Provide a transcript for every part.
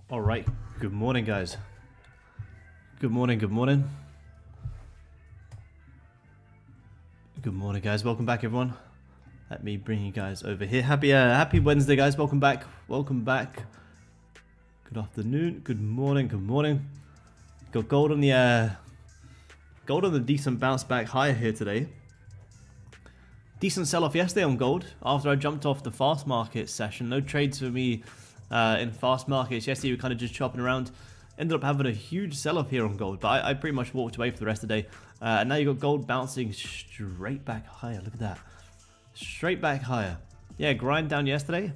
All right, good morning, guys. Good morning, good morning. Good morning, guys. Welcome back, everyone. Let me bring you guys over here. Happy Wednesday, guys. Welcome back. Welcome back. Good afternoon. Good morning. Good morning. Got gold on the decent bounce back higher here today. Decent sell-off yesterday on gold after I jumped off the fast market session. No trades for me in fast markets. Yesterday we were kind of just chopping around. Ended up having a huge sell-off here on gold, but I pretty much walked away for the rest of the day. And now you got gold bouncing straight back higher. Look at that. Straight back higher. Yeah, grind down yesterday.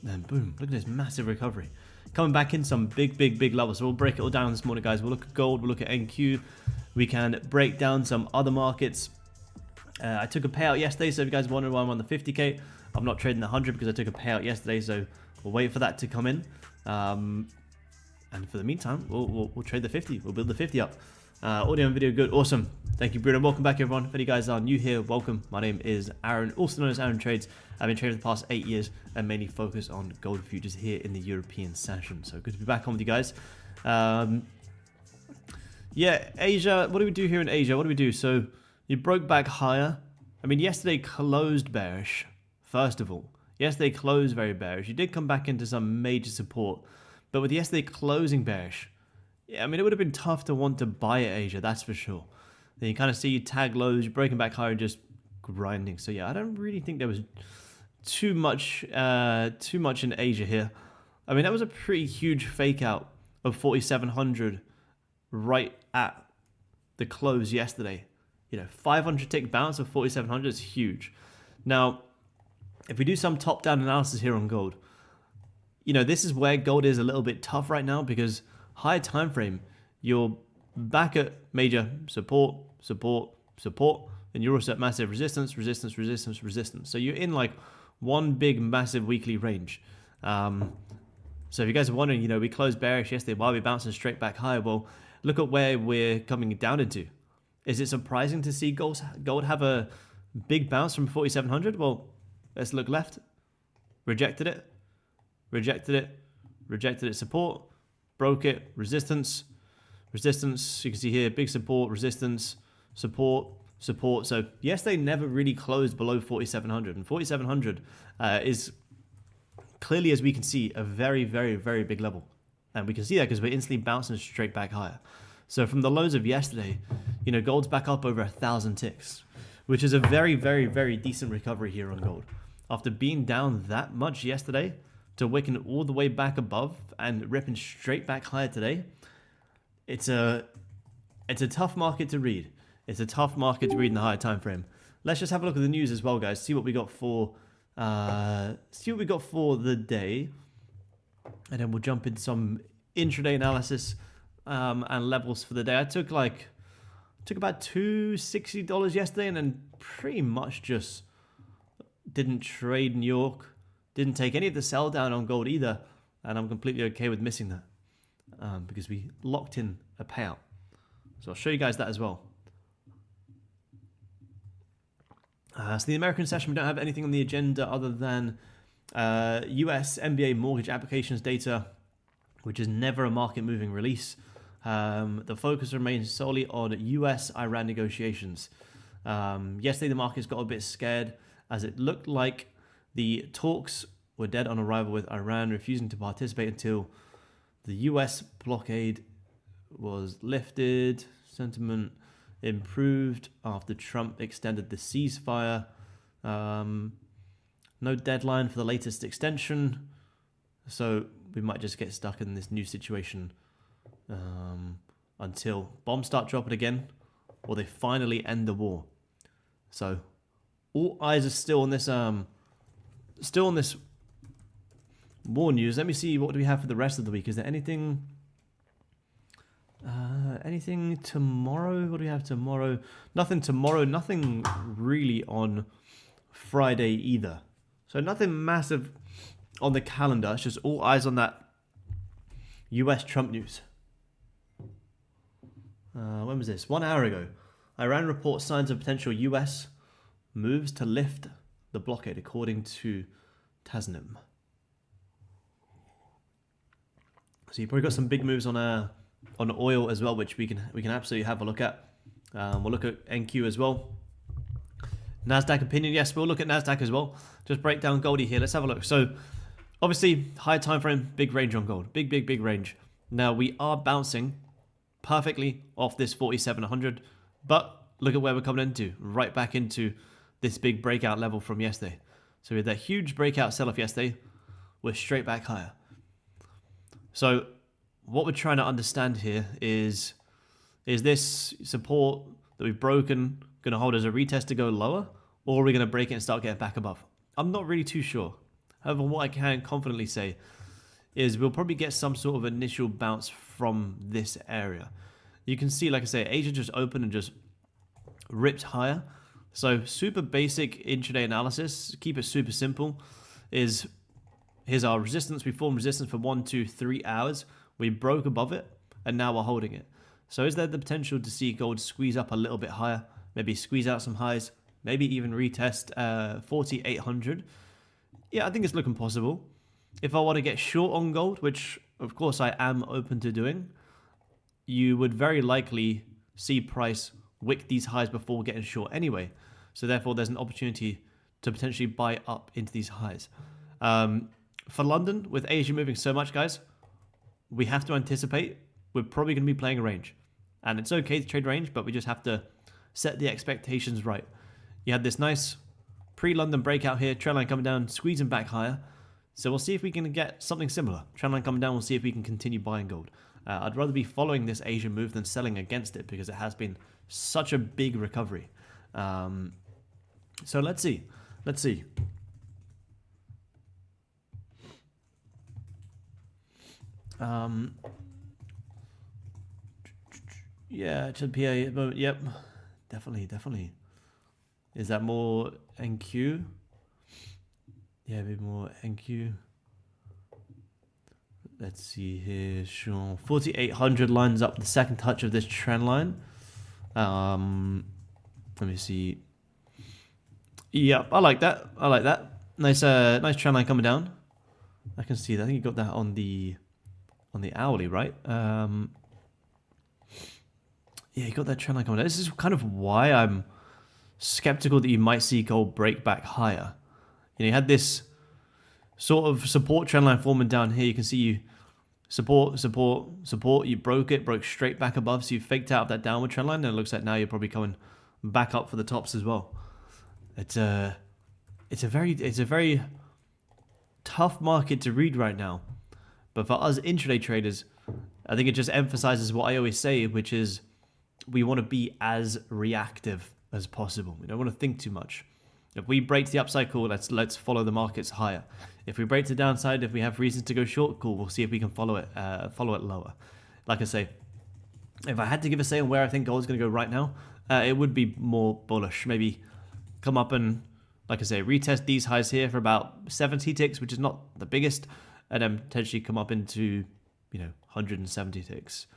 Then boom. Look at this massive recovery. Coming back in some big levels. So we'll break it all down this morning, guys. We'll look at gold. We'll look at NQ. We can break down some other markets. I took a payout yesterday, so if you guys wonder why I'm on the 50k, I'm not trading the 100 because I took a payout yesterday, so we'll wait for that to come in. And for the meantime, we'll trade the 50. We'll build the 50 up. Audio and video good. Awesome. Thank you, Bruno. Welcome back, everyone. If any guys are new here, welcome. My name is Aaron, also known as Aaron Trades. I've been trading for the past 8 years and mainly focus on gold futures here in the European session. So good to be back on with you guys. Yeah, Asia. What do we do here in Asia? What do we do? So you broke back higher. I mean, yesterday closed bearish, first of all. Yesterday closed very bearish. You did come back into some major support. But with yesterday closing bearish, yeah, I mean, it would have been tough to want to buy at Asia, that's for sure. Then you kind of see you tag lows, you're breaking back higher and just grinding. So yeah, I don't really think there was too much in Asia here. I mean, that was a pretty huge fake out of 4,700 right at the close yesterday. You know, 500 tick bounce of 4,700 is huge. Now, if we do some top-down analysis here on gold, you know, this is where gold is a little bit tough right now because higher time frame, you're back at major support, and you're also at massive resistance. So you're in like one big massive weekly range. So if you guys are wondering, you know, we closed bearish yesterday, why are we bouncing straight back higher? Well, look at where we're coming down into. Is it surprising to see gold have a big bounce from 4,700? Well, let's look left. Rejected it, support, broke it, resistance. You can see here, big support, resistance, support. So yesterday never really closed below 4,700, and 4,700 is clearly, as we can see, a very big level. And we can see that because we're instantly bouncing straight back higher. So from the lows of yesterday, you know, gold's back up over 1,000 ticks, which is a very decent recovery here on gold. After being down that much yesterday, to wicking all the way back above and ripping straight back higher today, it's a tough market to read. It's a tough market to read in the higher time frame. let's just have a look at the news as well, guys. See what we got for the day, and then we'll jump into some intraday analysis and levels for the day. I took about $260 yesterday, and then pretty much just didn't trade New York, didn't take any of the sell down on gold either, and I'm completely okay with missing that because we locked in a payout. So I'll show you guys that as well. So the American session, we don't have anything on the agenda other than US MBA mortgage applications data, which is never a market-moving release. The focus remains solely on US-Iran negotiations. Yesterday, the markets got a bit scared as it looked like the talks were dead on arrival, with Iran refusing to participate until the US blockade was lifted. Sentiment improved after Trump extended the ceasefire. No deadline for the latest extension, so we might just get stuck in this new situation until bombs start dropping again, or they finally end the war. So all eyes are still on this war news. Let me see, what do we have for the rest of the week? Is there anything tomorrow? What do we have tomorrow? Nothing tomorrow, nothing really on Friday either. So nothing massive on the calendar. It's just all eyes on that US Trump news. When was this? 1 hour ago. Iran reports signs of potential US moves to lift the blockade, according to Tasnim. So you probably got some big moves on oil as well, which we can absolutely have a look at. We'll look at NQ as well. NASDAQ opinion, yes, we'll look at NASDAQ as well. Just break down Goldie here. Let's have a look. So obviously, high time frame, big range on gold. Big range. Now we are bouncing perfectly off this 4700, but look at where we're coming into. Right back into this big breakout level from yesterday. So we had that huge breakout sell-off yesterday. We're straight back higher. So what we're trying to understand here is this support that we've broken going to hold as a retest to go lower, or are we going to break it and start getting back above? I'm not really too sure. However, what I can confidently say is we'll probably get some sort of initial bounce from this area. You can see, like I say, Asia just opened and just ripped higher. So super basic intraday analysis, keep it super simple, is here's our resistance. We formed resistance for 1, 2, 3 hours. We broke above it, and now we're holding it. So is there the potential to see gold squeeze up a little bit higher, maybe squeeze out some highs, maybe even retest 4,800? Yeah, I think it's looking possible. If I want to get short on gold, which of course I am open to doing, you would very likely see price wick these highs before getting short anyway. So therefore, there's an opportunity to potentially buy up into these highs. For London, with Asia moving so much, guys, we have to anticipate we're probably going to be playing a range. And it's okay to trade range, but we just have to set the expectations right. You had this nice pre-London breakout here, trendline coming down, squeezing back higher. So we'll see if we can get something similar. Trendline coming down, we'll see if we can continue buying gold. I'd rather be following this Asian move than selling against it, because it has been such a big recovery. So let's see. Yeah, to PA at the moment. Yep, definitely. Is that more NQ? Yeah, a bit more NQ. Let's see here. Sure, 4,800 lines up the second touch of this trend line. Let me see. Yep, I like that. Nice trend line coming down. I can see that. I think you got that on the hourly, right? Yeah, you got that trend line coming down. This is kind of why I'm skeptical that you might see gold break back higher. You know, you had this sort of support trend line forming down here. You can see you support. You broke straight back above. So you faked out of that downward trend line, and it looks like now you're probably coming back up for the tops as well. It's a very tough market to read right now. But for us intraday traders, I think it just emphasizes what I always say, which is we want to be as reactive as possible. We don't want to think too much. If we break the upside, cool, let's follow the markets higher. If we break the downside, if we have reasons to go short, cool, we'll see if we can follow it lower. Like I say, if I had to give a say on where I think gold is going to go right now, it would be more bullish. Maybe come up and, like I say, retest these highs here for about 70 ticks, which is not the biggest, and then potentially come up into, 170 ticks.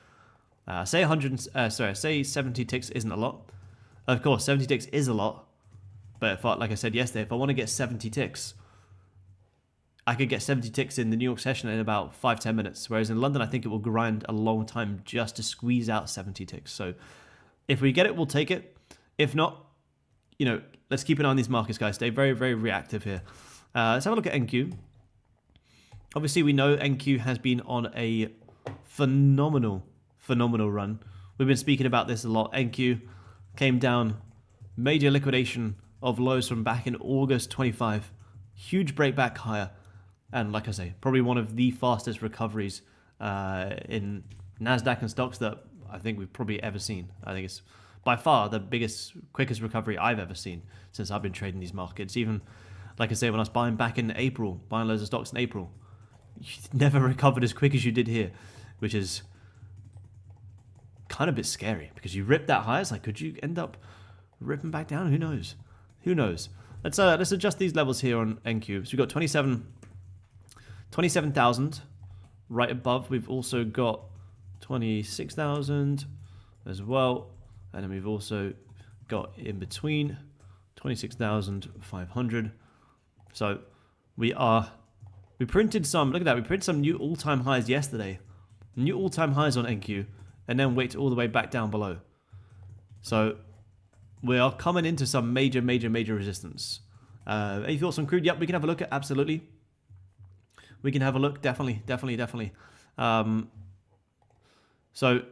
Say 70 ticks isn't a lot. Of course, 70 ticks is a lot, but like I said yesterday, if I want to get 70 ticks, I could get 70 ticks in the New York session in about 5-10 minutes, whereas in London, I think it will grind a long time just to squeeze out 70 ticks. So if we get it, we'll take it. If not, let's keep an eye on these markets, guys. Stay very, very reactive here. Let's have a look at NQ. Obviously, we know NQ has been on a phenomenal run. We've been speaking about this a lot. NQ came down, major liquidation of lows from back in August 25. Huge breakback higher. And like I say, probably one of the fastest recoveries in NASDAQ and stocks that I think we've probably ever seen. I think it's by far the quickest recovery I've ever seen since I've been trading these markets. Even, like I say, when I was buying back in April, buying loads of stocks in April, you never recovered as quick as you did here, which is kind of a bit scary because you ripped that high. It's like, could you end up ripping back down? Who knows? Who knows? Let's adjust these levels here on NQ. So we've got 27,000 right above. We've also got 26,000 as well. And then we've also got in between 26,500. So we printed some, look at that, we printed some new all-time highs yesterday. New all-time highs on NQ. And then wait all the way back down below. So we are coming into some major resistance. Any thoughts on crude? Yep, we can have a look at, absolutely. We can have a look, definitely. So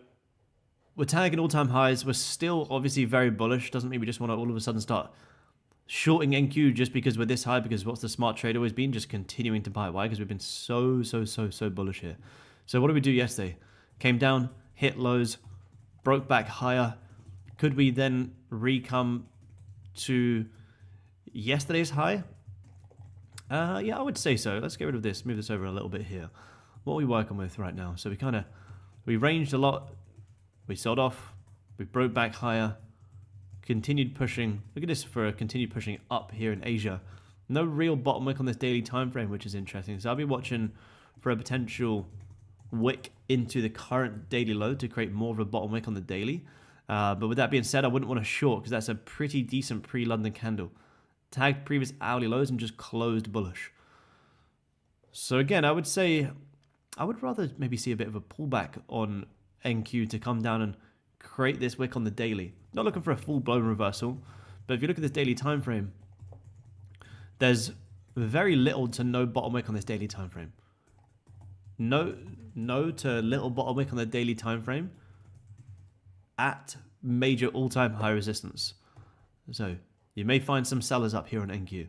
we're tagging all-time highs. We're still obviously very bullish. Doesn't mean we just want to all of a sudden start shorting NQ just because we're this high, because what's the smart trade always been? Just continuing to buy. Why? Because we've been so bullish here. So what did we do yesterday? Came down, hit lows, broke back higher. Could we then re-come to yesterday's high? Yeah, I would say so. Let's get rid of this. Move this over a little bit here. What are we working with right now? So we ranged a lot. We sold off. We broke back higher. Continued pushing. Look at this for a continued pushing up here in Asia. No real bottom wick on this daily time frame, which is interesting. So I'll be watching for a potential wick into the current daily low to create more of a bottom wick on the daily. But with that being said, I wouldn't want to short because that's a pretty decent pre-London candle. Tagged previous hourly lows and just closed bullish. So again, I would say I would rather maybe see a bit of a pullback on NQ to come down and create this wick on the daily. Not looking for a full-blown reversal, but if you look at this daily time frame, there's very little to no bottom wick on this daily time frame. No to little bottom wick on the daily time frame at major all-time high resistance. So you may find some sellers up here on NQ.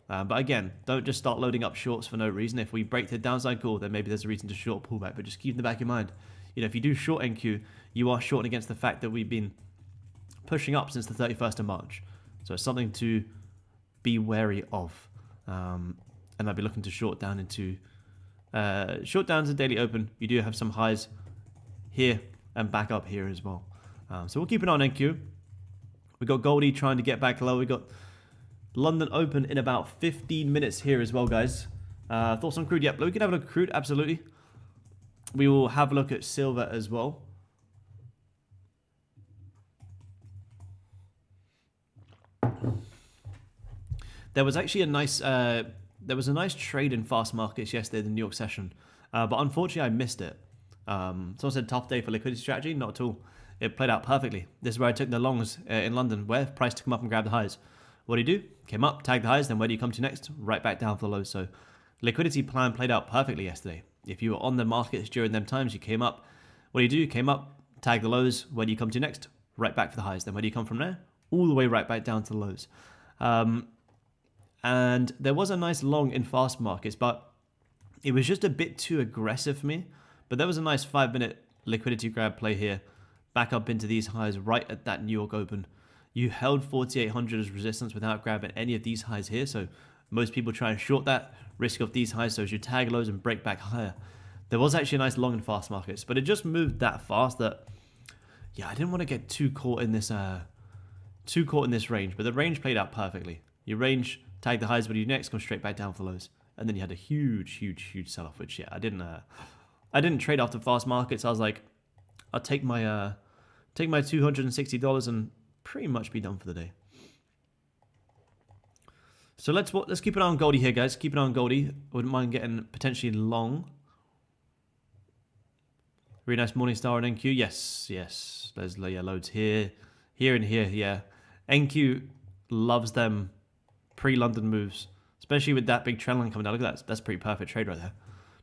But again, don't just start loading up shorts for no reason. If we break the downside call, then maybe there's a reason to short pullback. But just keep in the back of your mind, if you do short NQ, you are shorting against the fact that we've been pushing up since the 31st of March. So it's something to be wary of. And I'd be looking to short down into short down to daily open. You do have some highs here and back up here as well. So we'll keep an eye on NQ. We got Goldie trying to get back low. We got London open in about 15 minutes here as well, guys. Thoughts on crude? Yep, we can have a look at crude, absolutely. We will have a look at silver as well. There was actually a nice trade in fast markets yesterday in the New York session, but unfortunately I missed it. Someone said tough day for liquidity strategy. Not at all. It played out perfectly. This is where I took the longs in London, where price to come up and grab the highs. What do you do? Came up, tagged the highs, then where do you come to next? Right back down for the lows. So liquidity plan played out perfectly yesterday. If you were on the markets during them times, you came up. What do you do? Came up, tagged the lows. Where do you come to next? Right back for the highs. Then where do you come from there? All the way right back down to the lows. And there was a nice long in fast markets, but it was just a bit too aggressive for me. But there was a nice 5-minute liquidity grab play here. Back up into these highs right at that New York open. You held 4,800 as resistance without grabbing any of these highs here. So most people try and short that risk of these highs. So as you tag lows and break back higher, there was actually a nice long and fast markets, but it just moved that fast that, yeah, I didn't want to get too caught in this range. But the range played out perfectly. Your range tagged the highs, but you next come straight back down for lows, and then you had a huge sell-off. Which, yeah, I didn't trade after fast markets. I was like, I'll take my $260 and pretty much be done for the day. So let's keep an eye on Goldie here, guys. Keep an eye on Goldie. Wouldn't mind getting potentially long. Really nice morning star on NQ. Yes. There's loads here, and here. Yeah, NQ loves them pre-London moves, especially with that big trend line coming down. Look at that. That's a pretty perfect trade right there.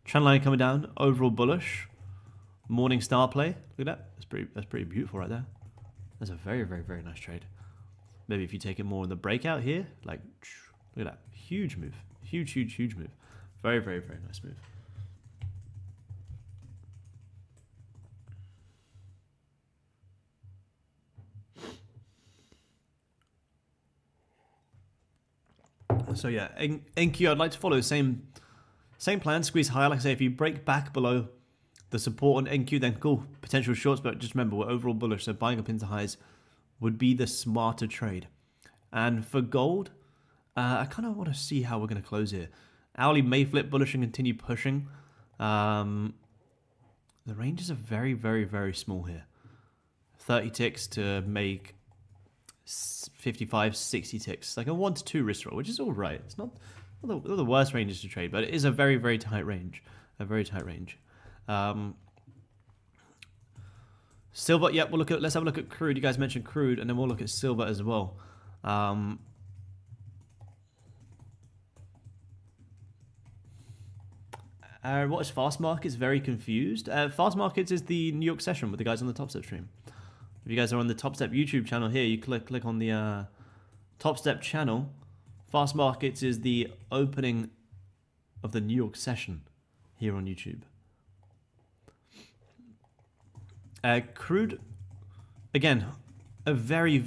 Trend line coming down. Overall bullish. Morning star play. Look at that. That's pretty beautiful right there. That's a very nice trade. Maybe if you take it more in the breakout here, like, look at that. Huge move. Huge move. Very nice move. So yeah, NQ, I'd like to follow the same plan, squeeze higher. Like I say, if you break back below the support on NQ, then cool, potential shorts, but just remember, we're overall bullish, so buying up into highs would be the smarter trade. And for gold, I kind of want to see how we're going to close here. Hourly may flip bullish and continue pushing. The ranges are very small here. 30 ticks to make 55, 60 ticks. Like a 1 to 2 risk roll, which is all right. It's not the worst ranges to trade, but it is a very tight range. A very tight range. Silver, yeah, let's have a look at crude. You guys mentioned crude, and then we'll look at silver as well. What is fast markets? Very confused. Fast markets is the New York session with the guys on the Topstep stream. If you guys are on the Topstep YouTube channel here, you click on the Topstep channel. Fast markets is the opening of the New York session here on YouTube. Crude, again, a very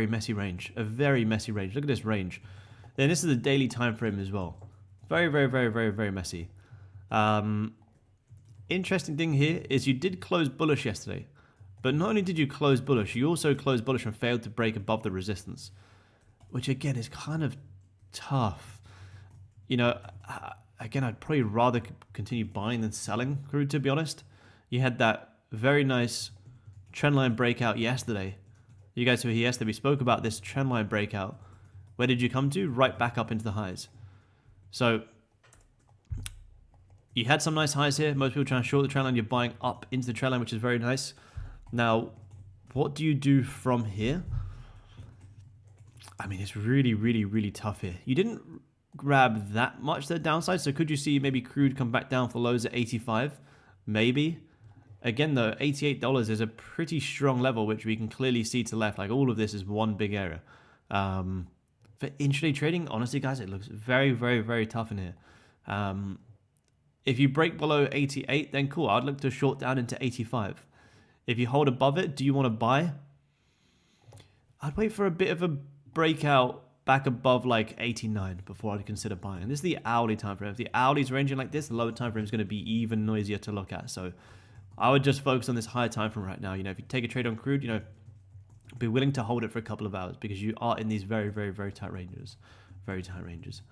messy range. A very messy range. Look at this range. Then this is the daily time frame as well. Very messy. Interesting thing here is you did close bullish yesterday. But not only did you close bullish, you also closed bullish and failed to break above the resistance. Which again is kind of tough. You know, again, I'd probably rather continue buying than selling crude, to be honest. You had that very nice trendline breakout yesterday. You guys who were here yesterday, we spoke about this trendline breakout. Where did you come to? Right back up into the highs. So you had some nice highs here. Most people trying to short the trendline. You're buying up into the trendline, which is very nice. Now, what do you do from here? I mean, it's really tough here. You didn't grab that much to the downside, so could you see maybe crude come back down for lows at 85? Maybe. Again, though, $88 is a pretty strong level, which we can clearly see to the left. Like, all of this is one big area. For intraday trading, honestly, guys, it looks very tough in here. If you break below 88, then cool. I'd look to short down into 85. If you hold above it, do you want to buy? I'd wait for a bit of a breakout back above like 89 before I'd consider buying. And this is the hourly time frame. If the hourly's ranging like this, the lower time frame is going to be even noisier to look at. So I would just focus on this higher time frame right now. You know, if you take a trade on crude, you know, be willing to hold it for a couple of hours because you are in these very tight ranges. Very tight ranges.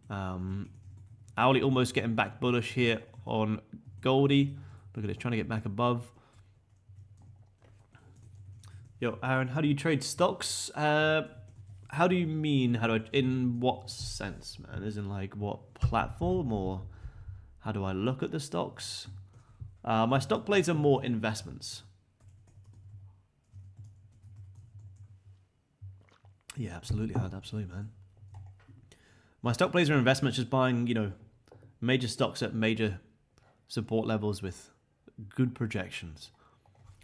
Hourly almost getting back bullish here on Goldie. Look at it, trying to get back above. Yo, Aaron, how do you trade stocks? How do you mean? How do I? In what sense, man? As in, like, what platform, or how do I look at the stocks? My stock plays are more investments. Yeah, absolutely, absolutely, man. My stock plays are investments, just buying, you know, major stocks at major support levels with good projections.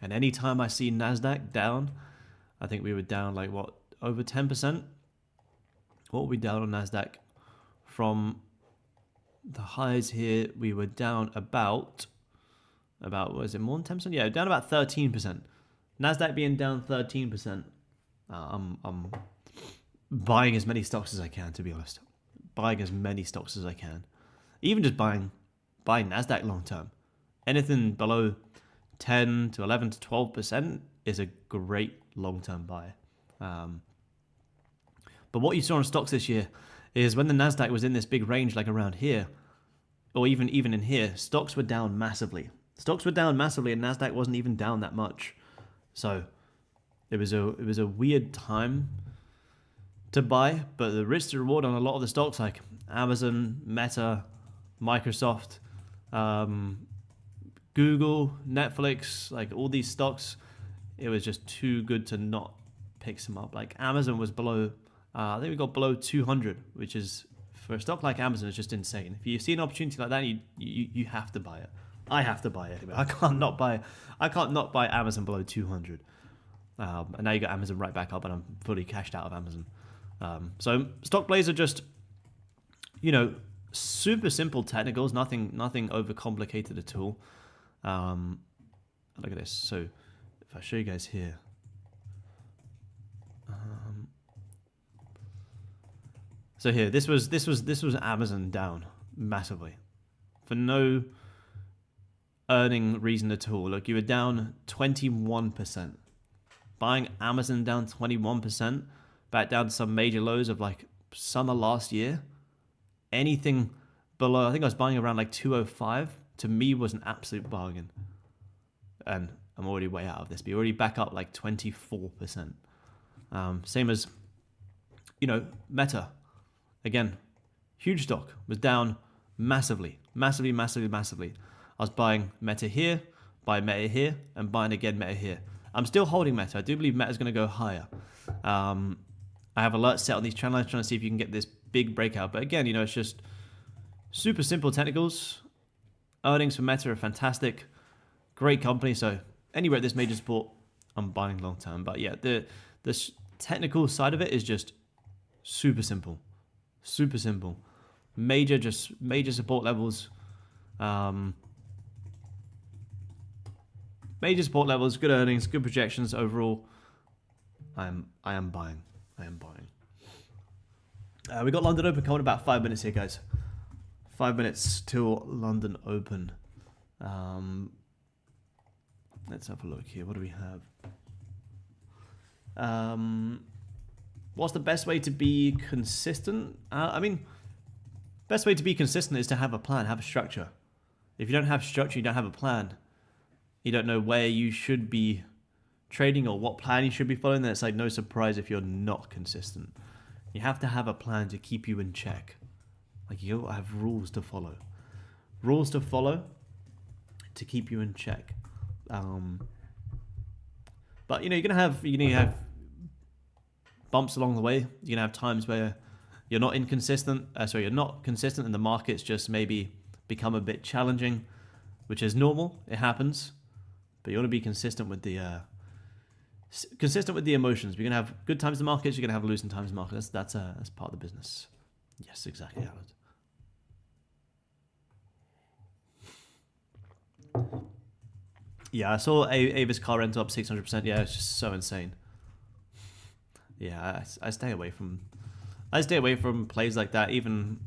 And anytime I see NASDAQ down, I think we were down like, what, over 10%? What were we down on NASDAQ? From the highs here, we were down about, was it more than 10%? Yeah, down about 13%. NASDAQ being down 13%. I'm buying as many stocks as I can, to be honest. Buying as many stocks as I can. Even just buying NASDAQ long term. Anything below 10 to 11 to 12% is a great long term buy. But what you saw in stocks this year is when the NASDAQ was in this big range, like around here, or even in here, stocks were down massively. Stocks were down massively, and NASDAQ wasn't even down that much. So it was a weird time to buy, but the risk to reward on a lot of the stocks like Amazon, Meta, Microsoft, Google, Netflix, like all these stocks, it was just too good to not pick some up. Like Amazon was below, I think we got below 200, which is, for a stock like Amazon, is just insane. If you see an opportunity like that, you have to buy it. I have to buy it. I can't not buy Amazon below 200. And now you got Amazon right back up, and I'm fully cashed out of Amazon. So stock plays are just, super simple technicals, nothing overcomplicated at all. Look at this. So if I show you guys here, so here, this was Amazon down massively for no earning reason at all. Look, you were down 21%. Buying Amazon down 21%, back down to some major lows of like summer last year. Anything below, I think I was buying around like 205, to me was an absolute bargain. And I'm already way out of this, but you're already back up like 24%. Same as, Meta. Again, huge stock, was down massively. I was buying Meta here, buying Meta here, and buying again Meta here. I'm still holding Meta. I do believe Meta is going to go higher. I have alerts set on these channel lines trying to see if you can get this big breakout. But again, it's just super simple technicals. Earnings for Meta are fantastic. Great company. So anywhere at this major support, I'm buying long term. But yeah, the technical side of it is just super simple. Super simple. Major support levels. Major support levels, good earnings, good projections overall. I am buying. We got London Open coming in about 5 minutes here, guys. 5 minutes till London Open. Let's have a look here. What do we have? What's the best way to be consistent? Best way to be consistent is to have a plan, have a structure. If you don't have structure, you don't have a plan. You don't know where you should be trading or what plan you should be following, then it's like no surprise if you're not consistent. You have to have a plan to keep you in check. Like you have rules to follow. Rules to follow to keep you in check. But you're gonna have bumps along the way. You're gonna have times where you're not consistent and the markets just maybe become a bit challenging, which is normal. It happens. But you want to be consistent with the emotions. You're gonna have good times in the markets. You're gonna have losing times in the markets. That's part of the business. Yes, exactly, Alan. Yeah, I saw Avis car rental up 600%. Yeah, it's just so insane. Yeah, I stay away from plays like that. Even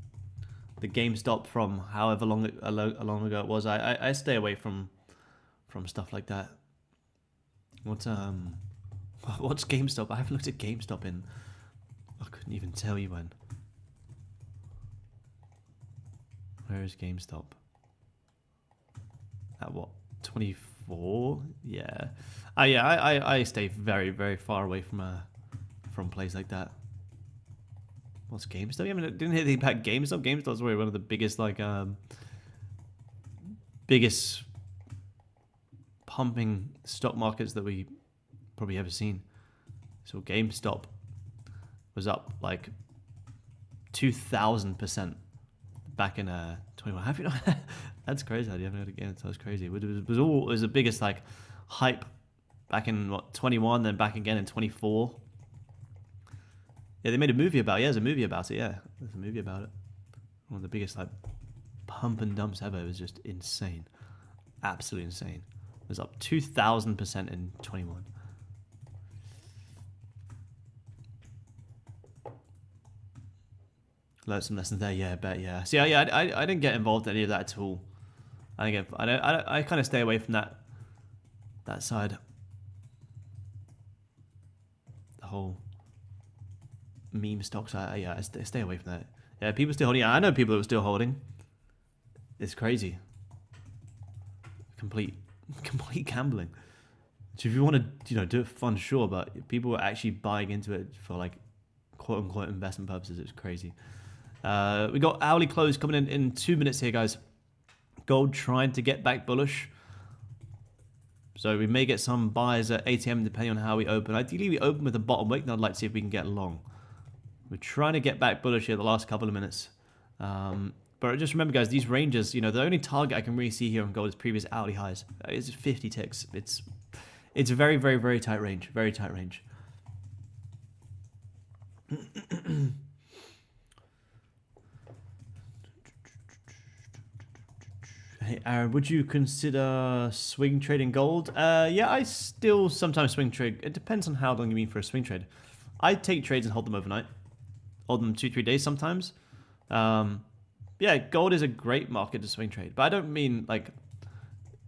the GameStop from however long ago it was. I stay away from stuff like that. What's GameStop? I haven't looked at GameStop in, I couldn't even tell you when. Where is GameStop? At what? 24? Yeah. I stay very, very far away from plays like that. What's GameStop? I didn't hear anything about GameStop. GameStop's probably one of the biggest biggest pumping stock markets that we probably ever seen. So GameStop was up like 2,000% back in 21. Have you not? That's crazy. I haven't heard again. That's crazy. It was the biggest like hype back in 21, then back again in 24. Yeah, they made a movie about it. Yeah, there's a movie about it. Yeah, there's a movie about it. One of the biggest like pump and dumps ever. It was just insane, absolutely insane. It was up 2,000% in 21. Learned some lessons there. Yeah, I bet. Yeah. See, I didn't get involved in any of that at all. I kind of stay away from that side. The whole meme stocks. I stay away from that. Yeah, people still holding. Yeah, I know people that are still holding. It's crazy. Complete gambling. So if you want to, do it for fun, sure, but people are actually buying into it for like quote unquote investment purposes. It's crazy. We got hourly close coming in 2 minutes here, guys. Gold trying to get back bullish. So we may get some buys at ATM depending on how we open. Ideally, we open with a bottom wick, and I'd like to see if we can get long. We're trying to get back bullish here the last couple of minutes. But just remember, guys, these ranges, the only target I can really see here on gold is previous hourly highs. It's 50 ticks. It's a very, very, very tight range. Very tight range. Hey, Aaron, would you consider swing trading gold? Yeah, I still sometimes swing trade. It depends on how long you mean for a swing trade. I take trades and hold them overnight. Hold them 2-3 days sometimes. Yeah, gold is a great market to swing trade. But I don't mean like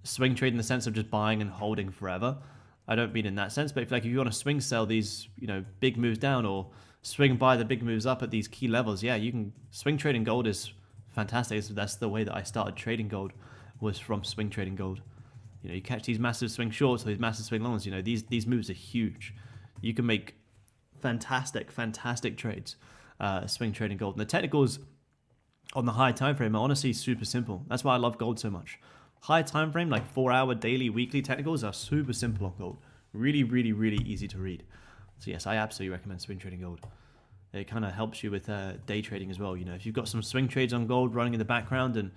swing trade in the sense of just buying and holding forever. I don't mean in that sense. But if you want to swing sell these, big moves down or swing buy the big moves up at these key levels, yeah, you can. Swing trading gold is fantastic. That's the way that I started trading gold, was from swing trading gold. You catch these massive swing shorts or these massive swing longs. These moves are huge. You can make fantastic trades swing trading gold. And the technicals on the high time frame are honestly super simple. That's why I love gold so much. High time frame, like 4-hour, daily, weekly technicals are super simple on gold. Really, really, really easy to read. So yes, I absolutely recommend swing trading gold. It kind of helps you with day trading as well. If you've got some swing trades on gold running in the background and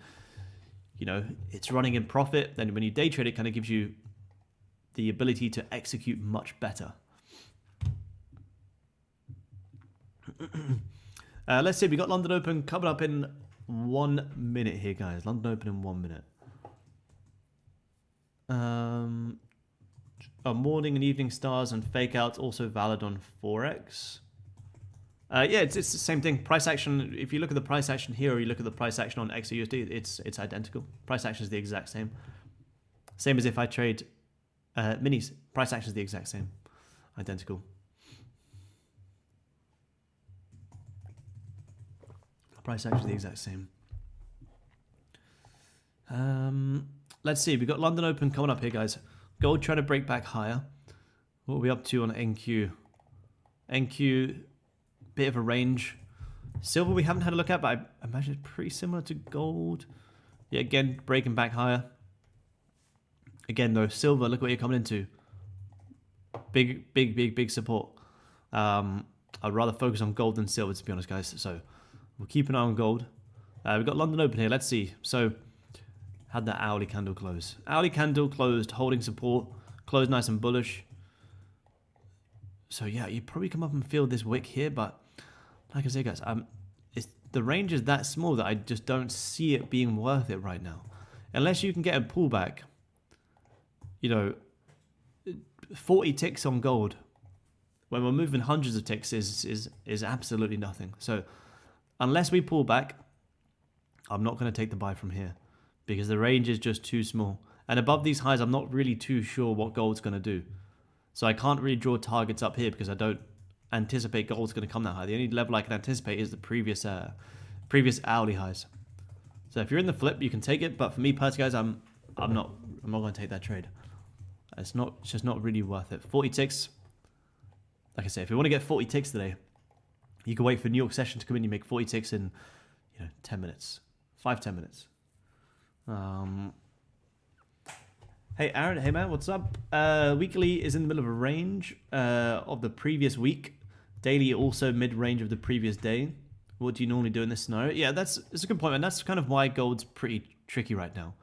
it's running in profit, then when you day trade, it kind of gives you the ability to execute much better. Let's see, we got London Open coming up in 1 minute here, guys. London Open in 1 minute. Morning and evening stars and fake outs also valid on Forex. Yeah, it's the same thing. Price action, if you look at the price action here or you look at the price action on XAUSD, it's identical. Price action is the exact same. Same as if I trade minis. Price action is the exact same. Identical. Price action is the exact same. Let's see. We've got London Open coming up here, guys. Gold trying to break back higher. What are we up to on NQ? NQ, bit of a range. Silver we haven't had a look at, but I imagine it's pretty similar to gold. Yeah, again, breaking back higher. Again, though, silver, look what you're coming into. Big support. I'd rather focus on gold than silver, to be honest, guys. So we'll keep an eye on gold. We've got London Open here. Let's see. So, how'd that hourly candle close? Hourly candle closed, holding support. Closed nice and bullish. So, yeah, you probably come up and feel this wick here. But, like I say, guys, the range is that small that I just don't see it being worth it right now. Unless you can get a pullback. 40 ticks on gold when we're moving hundreds of ticks is absolutely nothing. So unless we pull back, I'm not going to take the buy from here because the range is just too small. And above these highs, I'm not really too sure what gold's going to do. So I can't really draw targets up here because I don't anticipate gold's going to come that high. The only level I can anticipate is the previous hourly highs. So if you're in the flip, you can take it. But for me personally, guys, I'm not going to take that trade. It's just not really worth it. 40 ticks. Like I say, if you want to get 40 ticks today, you can wait for New York session to come in. You make 40 ticks in 10 minutes. 5-10 minutes. Hey Aaron, hey man, what's up? Weekly is in the middle of a range of the previous week. Daily also mid-range of the previous day. What do you normally do in this scenario? Yeah, that's a good point, and that's kind of why gold's pretty tricky right now.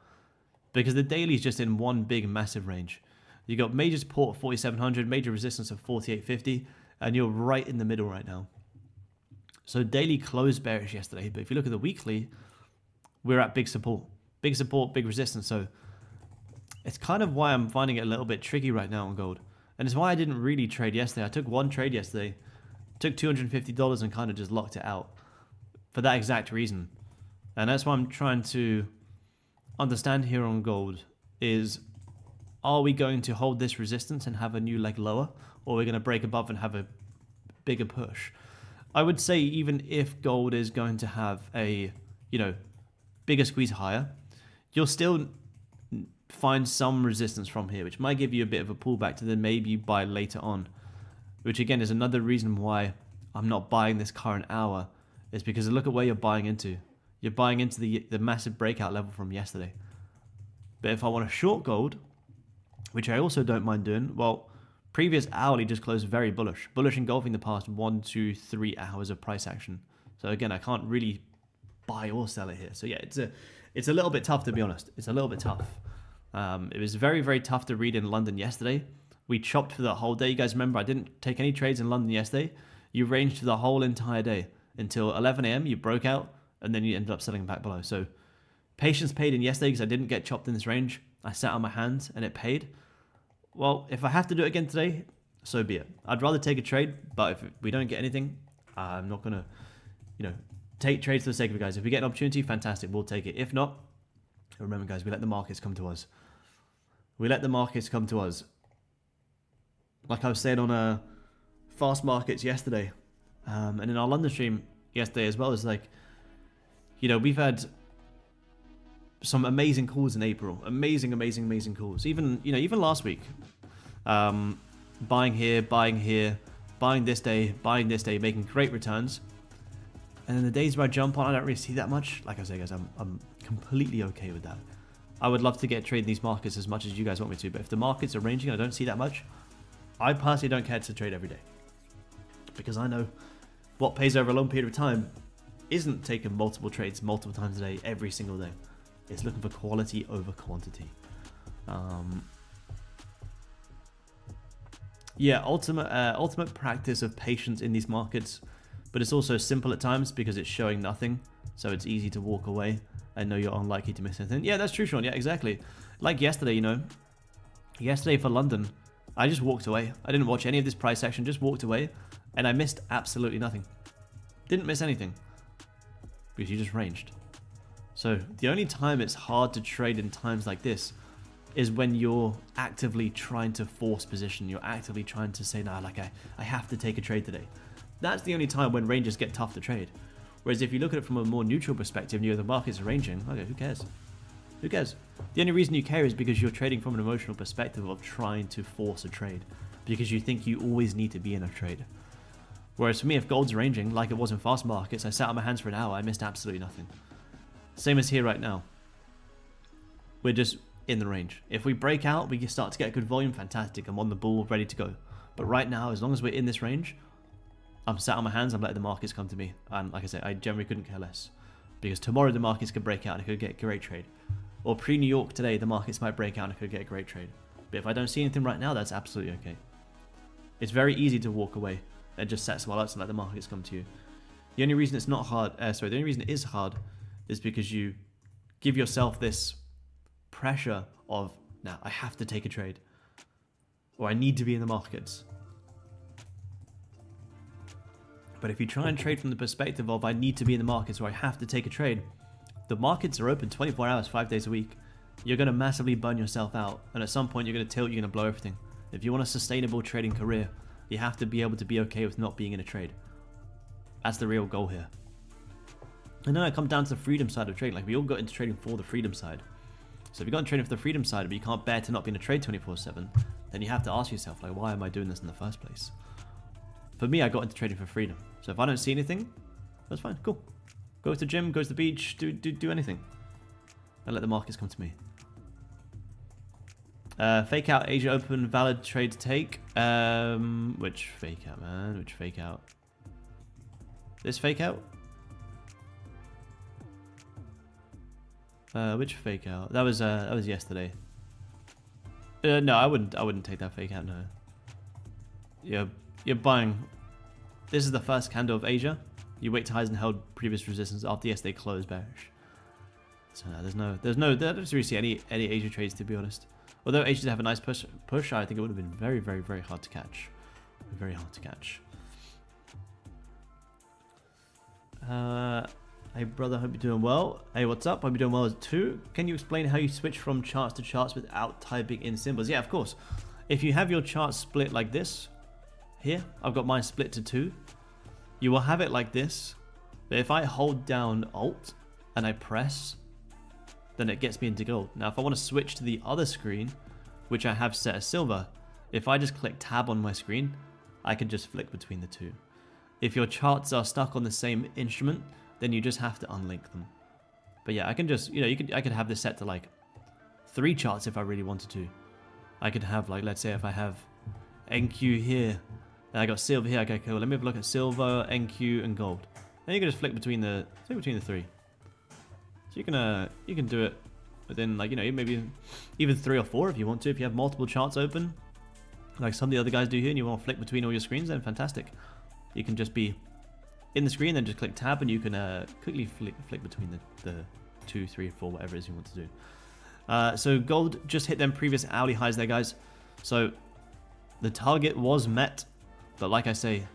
Because the daily is just in one big massive range. You got major support of 4,700, major resistance of 4,850, and you're right in the middle right now. So daily closed bearish yesterday, but if you look at the weekly, we're at big support, big resistance. So it's kind of why I'm finding it a little bit tricky right now on gold. And it's why I didn't really trade yesterday. I took one trade yesterday, took $250 and kind of just locked it out. for that exact reason. And that's what I'm trying to understand here on gold is, are we going to hold this resistance and have a new leg lower, or are we going to break above and have a bigger push? I would say even if gold is going to have a, bigger squeeze higher, you'll still find some resistance from here, which might give you a bit of a pullback to then maybe you buy later on, which again is another reason why I'm not buying this current hour, is because look at where you're buying into. You're buying into the massive breakout level from yesterday. But if I want to short gold, which I also don't mind doing, well, previous hourly just closed very bullish. Bullish engulfing the past 1, 2, 3 hours of price action. So again, I can't really buy or sell it here. So yeah, it's a little bit tough, to be honest. It's a little bit tough. It was very, very tough to read in London yesterday. We chopped for the whole day. You guys remember I didn't take any trades in London yesterday. You ranged for the whole entire day until 11 a.m. You broke out, and then you ended up selling back below. So patience paid in yesterday because I didn't get chopped in this range. I sat on my hands and it paid. Well, if I have to do it again today, so be it. I'd rather take a trade, but if we don't get anything, I'm not going to, take trades for the sake of it, guys. If we get an opportunity, fantastic, we'll take it. If not, remember, guys, we let the markets come to us. We let the markets come to us. Like I was saying on fast markets yesterday, and in our London stream yesterday as well, is like, we've had some amazing calls in April. Amazing, amazing, amazing calls. Even last week. Buying here, buying this day, making great returns. And then the days where I jump on, I don't really see that much. Like I say, guys, I'm completely okay with that. I would love to get trade in these markets as much as you guys want me to, but if the markets are ranging and I don't see that much, I personally don't care to trade every day. Because I know what pays over a long period of time isn't taking multiple trades multiple times a day, every single day. It's looking for quality over quantity. Yeah, ultimate practice of patience in these markets, but it's also simple at times because it's showing nothing, so it's easy to walk away and know you're unlikely to miss anything. Yeah, that's true, Sean. Yeah, exactly. Like yesterday, yesterday for London, I just walked away. I didn't watch any of this price action, just walked away, and I missed absolutely nothing. Didn't miss anything because you just ranged. So the only time it's hard to trade in times like this is when you're actively trying to force position. You're actively trying to say, nah, like I have to take a trade today. That's the only time when ranges get tough to trade. Whereas if you look at it from a more neutral perspective, the markets are ranging, okay, who cares? Who cares? The only reason you care is because you're trading from an emotional perspective of trying to force a trade, because you think you always need to be in a trade. Whereas for me, if gold's ranging, like it was in fast markets, I sat on my hands for an hour, I missed absolutely nothing. Same as here right now. We're just in the range. If we break out, we start to get good volume, fantastic. I'm on the ball, ready to go. But right now, as long as we're in this range, I'm sat on my hands, I'm letting the markets come to me. And like I said, I generally couldn't care less. Because tomorrow the markets could break out and I could get a great trade. Or pre-New York today, the markets might break out and I could get a great trade. But if I don't see anything right now, that's absolutely okay. It's very easy to walk away and just set some alerts and let the markets come to you. The only reason it's not hard, the only reason it is hard is because you give yourself this pressure of, now I have to take a trade. Or I need to be in the markets. But if you try and trade from the perspective of I need to be in the markets or I have to take a trade, the markets are open 24 hours, 5 days a week. You're going to massively burn yourself out. And at some point you're going to tilt, you're going to blow everything. If you want a sustainable trading career, you have to be able to be okay with not being in a trade. That's the real goal here. And then I come down to the freedom side of trading. Like we all got into trading for the freedom side. So if you got into trading for the freedom side, but you can't bear to not be in a trade 24/7, then you have to ask yourself, like, why am I doing this in the first place? For me, I got into trading for freedom. So if I don't see anything, that's fine, cool. Go to the gym, go to the beach, do anything. And let the markets come to me. Fake out Asia Open, valid trade to take. Which fake out, man? Which fake out? This fake out? Which fake out? That was yesterday. No, I wouldn't take that fake out. No. You're buying. This is the first candle of Asia. You wait to highs and held previous resistance after yesterday closed bearish. So no, I don't really see any Asia trades, to be honest. Although Asia did have a nice push, I think it would have been very, very, very hard to catch. Very hard to catch. Hey brother, hope you're doing well. Hey, what's up? Hope you're doing well too. Can you explain how you switch from charts to charts without typing in symbols? Yeah, of course. If you have your chart split like this, here, I've got mine split to 2. You will have it like this, but if I hold down Alt and I press, then it gets me into gold. Now, if I want to switch to the other screen, which I have set as silver, if I just click Tab on my screen, I can just flick between the 2. If your charts are stuck on the same instrument, then you just have to unlink them. But yeah, I can just, you know, I could have this set to like 3 charts if I really wanted to. I could have like, let's say if I have NQ here, and I got silver here, okay, cool. Let me have a look at silver, NQ, and gold. Then you can just flick between the 3. So you can do it within like, you know, maybe even 3 or 4 if you want to. If you have multiple charts open, like some of the other guys do here, and you want to flick between all your screens, then fantastic. You can just be in the screen, then just click Tab, and you can quickly flick between the 2, 3, 4, whatever it is you want to do. So gold just hit them previous hourly highs there, guys. So the target was met, but like I say,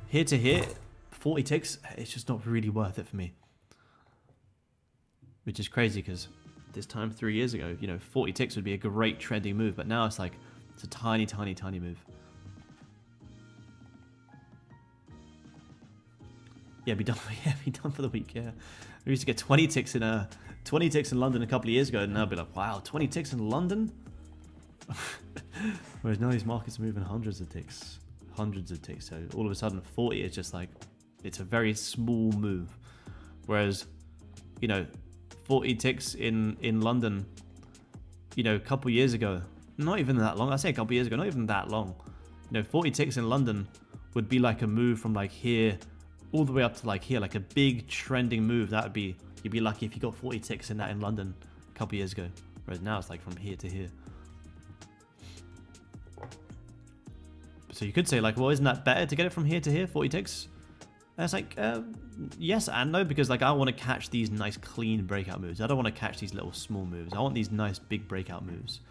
here to here, 40 ticks, it's just not really worth it for me. Which is crazy because this time 3 years ago, you know, 40 ticks would be a great trending move, but now it's like, it's a tiny, tiny, tiny move. Yeah, be done for the week, yeah. We used to get 20 ticks in London a couple of years ago, and now I'll be like, wow, 20 ticks in London? Whereas now these markets are moving hundreds of ticks. So all of a sudden 40 is just like, it's a very small move. Whereas, you know, 40 ticks in London, you know, a couple years ago, not even that long. I say a couple years ago, not even that long. You know, 40 ticks in London would be like a move from like here all the way up to like here, like a big trending move. That would be, you'd be lucky if you got 40 ticks in that in London a couple years ago. Whereas now it's like from here to here. So you could say like, well, isn't that better to get it from here to here, 40 ticks? And it's like, yes and no, because like I want to catch these nice clean breakout moves. I don't want to catch these little small moves. I want these nice big breakout moves.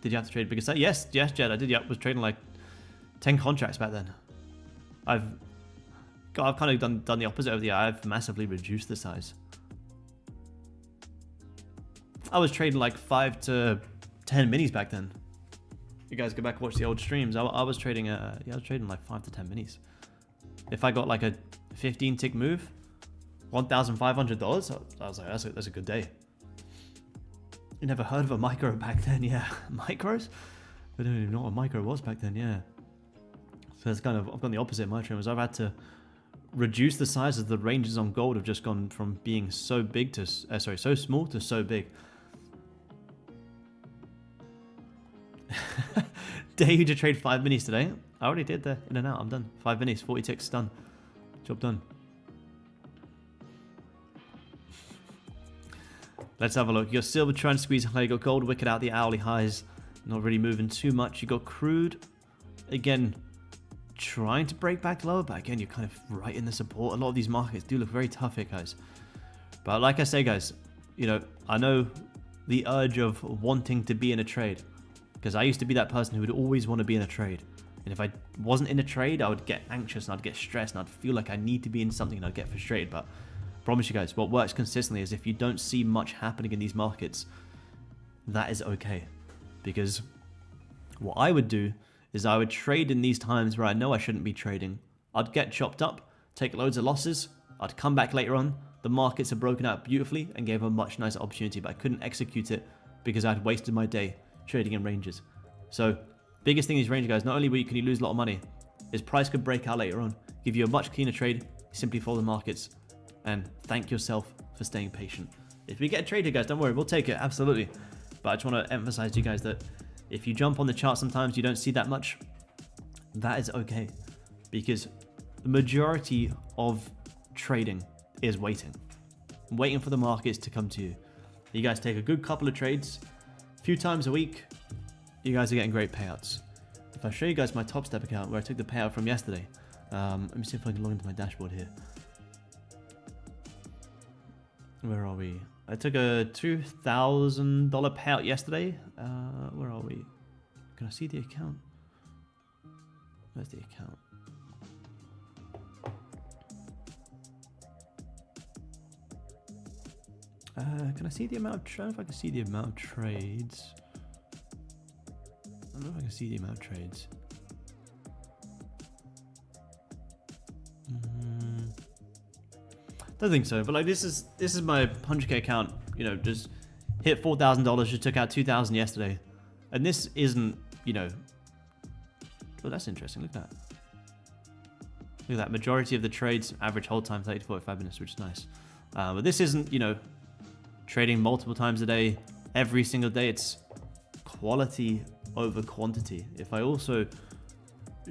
Did you have to trade bigger set? Yes, Jed, I did. Yeah, I was trading like 10 contracts back then. I've kind of done the opposite over the year. I've massively reduced the size. I was trading like 5 to 10 minis back then. You guys go back and watch the old streams. I was trading I was trading like 5 to 10 minis. If I got like a 15 tick move, $1,500, I was like, that's a good day. You never heard of a micro back then, yeah. Micros? I don't even know what a micro was back then, yeah. So it's kind of, I've gone the opposite in my trade. I've had to reduce the size of the ranges on gold. Have just gone from being so big to, so small to so big. Dare you to trade 5 minis today? I already did the in and out. I'm done. 5 minis, 40 ticks, done. Job done. Let's have a look. You got silver trying to squeeze high. You got gold wicked out the hourly highs. Not really moving too much. You got crude. Again, trying to break back lower, but again, you're kind of right in the support. A lot of these markets do look very tough here, guys. But like I say, guys, you know, I know the urge of wanting to be in a trade. Because I used to be that person who would always want to be in a trade. And if I wasn't in a trade, I would get anxious and I'd get stressed and I'd feel like I need to be in something and I'd get frustrated. But I promise you guys, what works consistently is if you don't see much happening in these markets, that is okay. Because what I would do is I would trade in these times where I know I shouldn't be trading. I'd get chopped up, take loads of losses. I'd come back later on. The markets are broken out beautifully and gave a much nicer opportunity, but I couldn't execute it because I'd wasted my day trading in ranges. So biggest thing is range, guys, not only can you lose a lot of money, is price could break out later on, give you a much cleaner trade. Simply follow the markets and thank yourself for staying patient. If we get a trade here, guys, don't worry, we'll take it, absolutely. But I just want to emphasize to you guys that if you jump on the chart sometimes you don't see that much, that is okay, because the majority of trading is waiting for the markets to come to you. You guys take a good couple of trades a few times a week, you guys are getting great payouts. If I show you guys my Topstep account where I took the payout from yesterday, let me see if I can log into my dashboard here. Where are we? I took a $2,000 payout yesterday. Where are we? Can I see the account? Where's the account? Can I see the amount of trades? I don't know if I can see the amount of trades. I don't know if I can see the amount of trades. Don't think so, but like this is my 100K account, you know, just hit $4,000, just took out 2,000 yesterday. And this isn't, you know, well, that's interesting. Look at that. Look at that. Majority of the trades, average hold time 30 to 45 minutes, which is nice. But this isn't, you know, trading multiple times a day, every single day. It's quality over quantity. If I also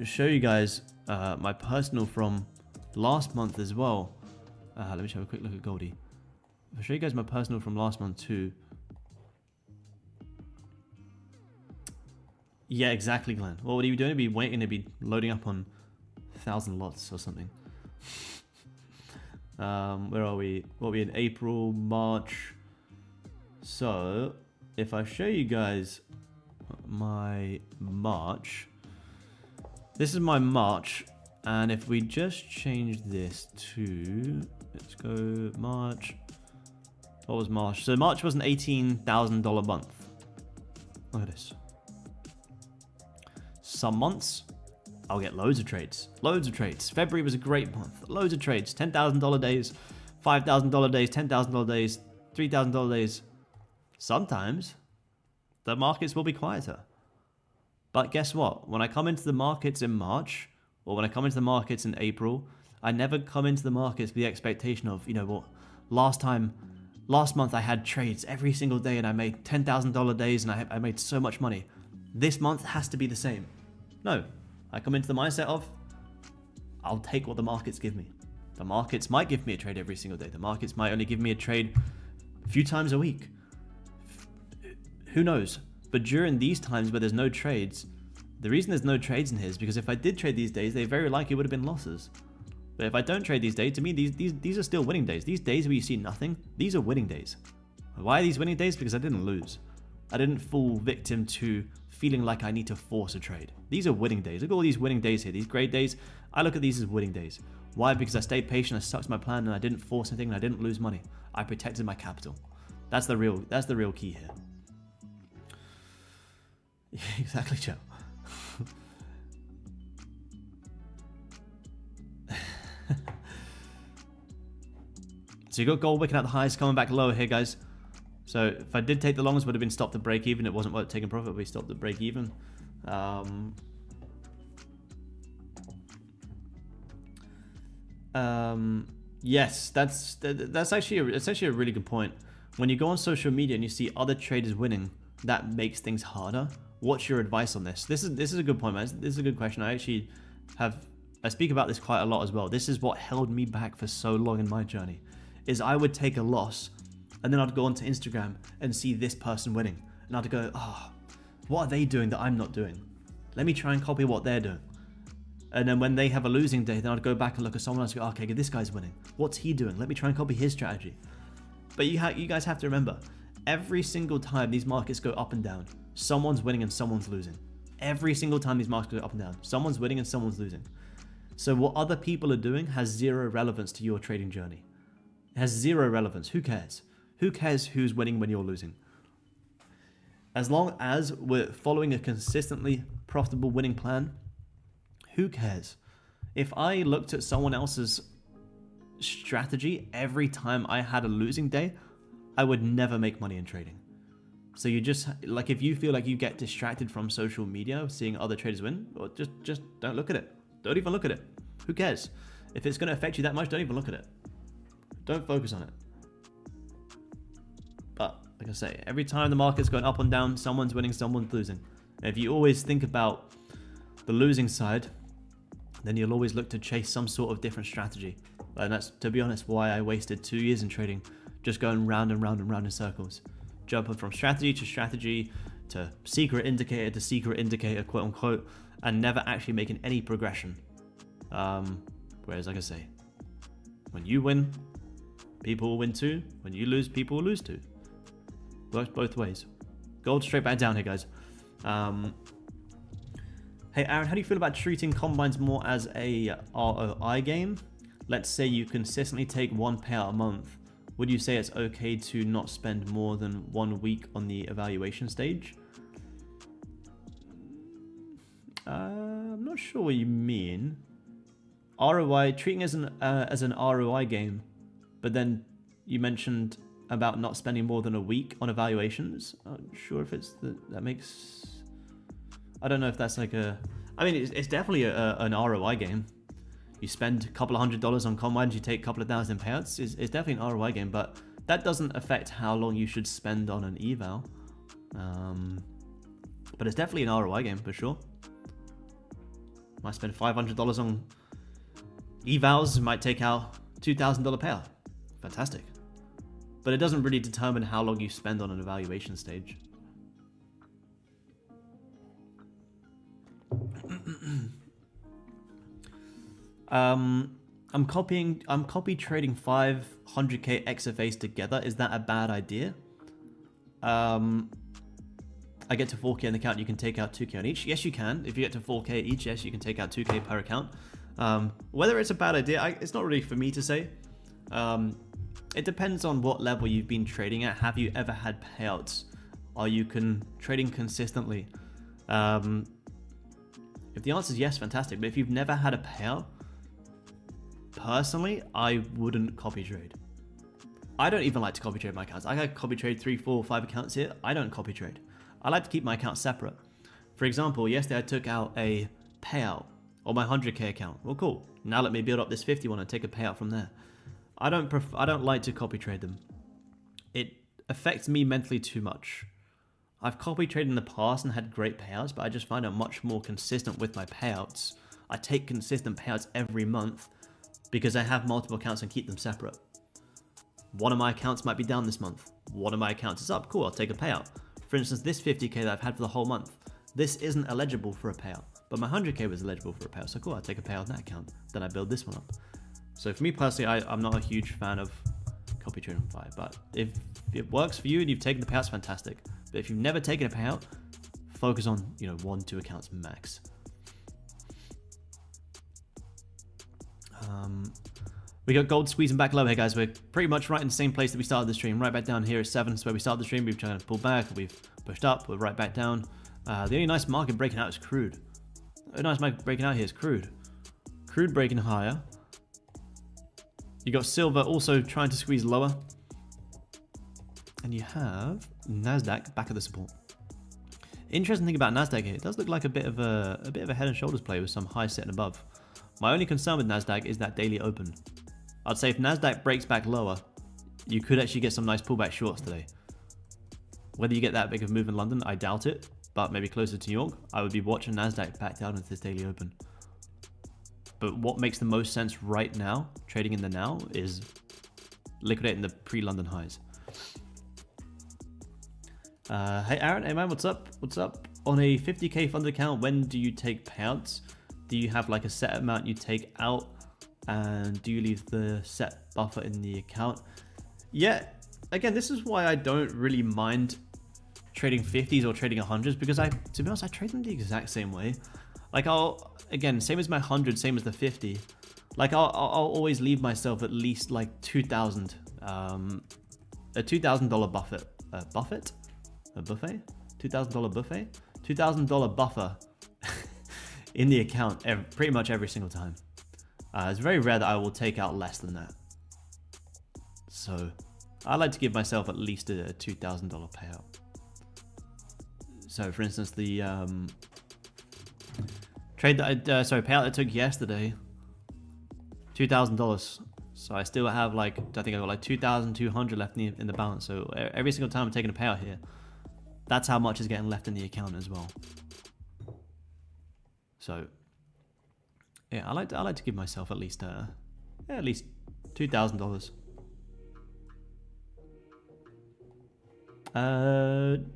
show you guys my personal from last month as well. Let me have a quick look at Goldie. I'll show you guys my personal from last month too. Yeah, exactly, Glenn. Well, what are you doing? Be waiting to be loading up on 1,000 lots or something. Where are we? What are we in April, March? So, if I show you guys my March, this is my March, and if we just change this to, let's go March. What was March? So March was an $18,000 month. Look at this. Some months, I'll get loads of trades. Loads of trades. February was a great month. Loads of trades. $10,000 days, $5,000 days, $10,000 days, $3,000 days. Sometimes, the markets will be quieter. But guess what? When I come into the markets in March, or when I come into the markets in April, I never come into the markets with the expectation of, you know what, last month I had trades every single day and I made $10,000 days and I made so much money. This month has to be the same. No, I come into the mindset of, I'll take what the markets give me. The markets might give me a trade every single day. The markets might only give me a trade a few times a week. Who knows? But during these times where there's no trades, the reason there's no trades in here is because if I did trade these days, they very likely would have been losses. But if I don't trade these days, to me, these are still winning days. These days where you see nothing, these are winning days. Why are these winning days? Because I didn't lose. I didn't fall victim to feeling like I need to force a trade. These are winning days. Look at all these winning days here. These great days, I look at these as winning days. Why? Because I stayed patient, I stuck to my plan, and I didn't force anything, and I didn't lose money. I protected my capital. That's the real key here. Yeah, exactly, Joe. So you got gold wicking out the highs, coming back lower here, guys. So if I did take the longs, would have been stopped at break even. It wasn't worth taking profit, we stopped at break even. Yes, that's actually a really good point. When you go on social media and you see other traders winning, that makes things harder. What's your advice on this? This is a good point, man. This is a good question. I speak about this quite a lot as well. This is what held me back for so long in my journey, is I would take a loss and then I'd go onto Instagram and see this person winning. And I'd go, oh, what are they doing that I'm not doing? Let me try and copy what they're doing. And then when they have a losing day, then I'd go back and look at someone else and go, okay, this guy's winning. What's he doing? Let me try and copy his strategy. But you guys have to remember, every single time these markets go up and down, someone's winning and someone's losing. Every single time these markets go up and down, someone's winning and someone's losing. So what other people are doing has zero relevance to your trading journey. It has zero relevance. Who cares? Who cares who's winning when you're losing? As long as we're following a consistently profitable winning plan, who cares? If I looked at someone else's strategy every time I had a losing day, I would never make money in trading. So you just, like, if you feel like you get distracted from social media, seeing other traders win, or just don't look at it. Don't even look at it. Who cares? If it's going to affect you that much, don't even look at it. Don't focus on it. But like I say, every time the market's going up and down, someone's winning, someone's losing. And if you always think about the losing side, then you'll always look to chase some sort of different strategy. And that's, to be honest, why I wasted 2 years in trading, just going round and round and round in circles. Jumping from strategy to secret indicator to secret indicator, quote unquote, and never actually making any progression. Whereas, like I say, when you win, people will win too. When you lose, people will lose too. Works both ways. Gold straight back down here, guys. Hey, Aaron, how do you feel about treating combines more as a ROI game? Let's say you consistently take one payout a month would you say it's okay to not spend more than 1 week on the evaluation stage? I'm not sure what you mean. ROI, treating as an ROI game, but then you mentioned about not spending more than a week on evaluations. I'm not sure if it's that makes. I don't know if that's like a. I mean, it's definitely an ROI game. You spend a couple of $100s on combines, you take a couple of thousand payouts. It's definitely an ROI game, but that doesn't affect how long you should spend on an eval. But it's definitely an ROI game for sure. Might spend $500 on evals, might take out $2,000 payout. Fantastic. But it doesn't really determine how long you spend on an evaluation stage. I'm copy trading 500k XFAs together. Is that a bad idea? I get to 4k in the account, you can take out 2k on each. Yes, you can. If you get to 4k each, yes, you can take out 2k per account. Whether it's a bad idea, it's not really for me to say. It depends on what level you've been trading at. Have you ever had payouts? Are you trading consistently? If the answer is yes, fantastic. But if you've never had a payout, personally, I wouldn't copy trade. I don't even like to copy trade my accounts. I copy trade 3, 4, 5 accounts here. I don't copy trade. I like to keep my accounts separate. For example, yesterday I took out a payout on my 100k account. Well, cool. Now let me build up this 50 one and take a payout from there. I don't like to copy trade them. It affects me mentally too much. I've copy traded in the past and had great payouts, but I just find I'm much more consistent with my payouts. I take consistent payouts every month because I have multiple accounts and keep them separate. One of my accounts might be down this month. One of my accounts is up. Cool, I'll take a payout. For instance, this 50k that I've had for the whole month, this isn't eligible for a payout, but my 100k was eligible for a payout. So cool, I'll take a payout on that account. Then I build this one up. So for me personally, I'm not a huge fan of copy trading 5, but if it works for you and you've taken the payouts, fantastic. But if you've never taken a payout, focus on 1, 2 accounts max. We got gold squeezing back low here, guys. We're pretty much right in the same place that we started the stream. Right back down here at 7. So where we started the stream, we've tried to pull back, we've pushed up, we're right back down. The only nice market breaking out is Crude. A nice market breaking out here is Crude. Crude breaking higher. You got silver also trying to squeeze lower. And you have NASDAQ back at the support. Interesting thing about NASDAQ here, it does look like a bit of a head and shoulders play with some highs sitting above. My only concern with NASDAQ is that daily open. I'd say if NASDAQ breaks back lower, you could actually get some nice pullback shorts today. Whether you get that big of a move in London, I doubt it, but maybe closer to New York, I would be watching NASDAQ back down into this daily open. But what makes the most sense right now, trading in the now, is liquidating the pre-London highs. Hey Aaron, hey man, what's up? What's up? On a 50k funded account, when do you take payouts? Do you have like a set amount you take out? And do you leave the set buffer in the account? Yeah, again, this is why I don't really mind trading 50s or trading 100s, because to be honest, I trade them the exact same way. Like again, same as my 100, same as the 50. Like I'll always leave myself at least like 2,000, a $2,000 buffet, $2,000 buffet, $2,000 buffer in the account pretty much every single time. It's very rare that I will take out less than that. So I like to give myself at least a $2,000 payout. So for instance, the payout that I took yesterday, $2,000. So I still have I think I got like 2,200 left in the balance. So every single time I'm taking a payout here, that's how much is getting left in the account as well. So yeah, I like to give myself at least $2,000.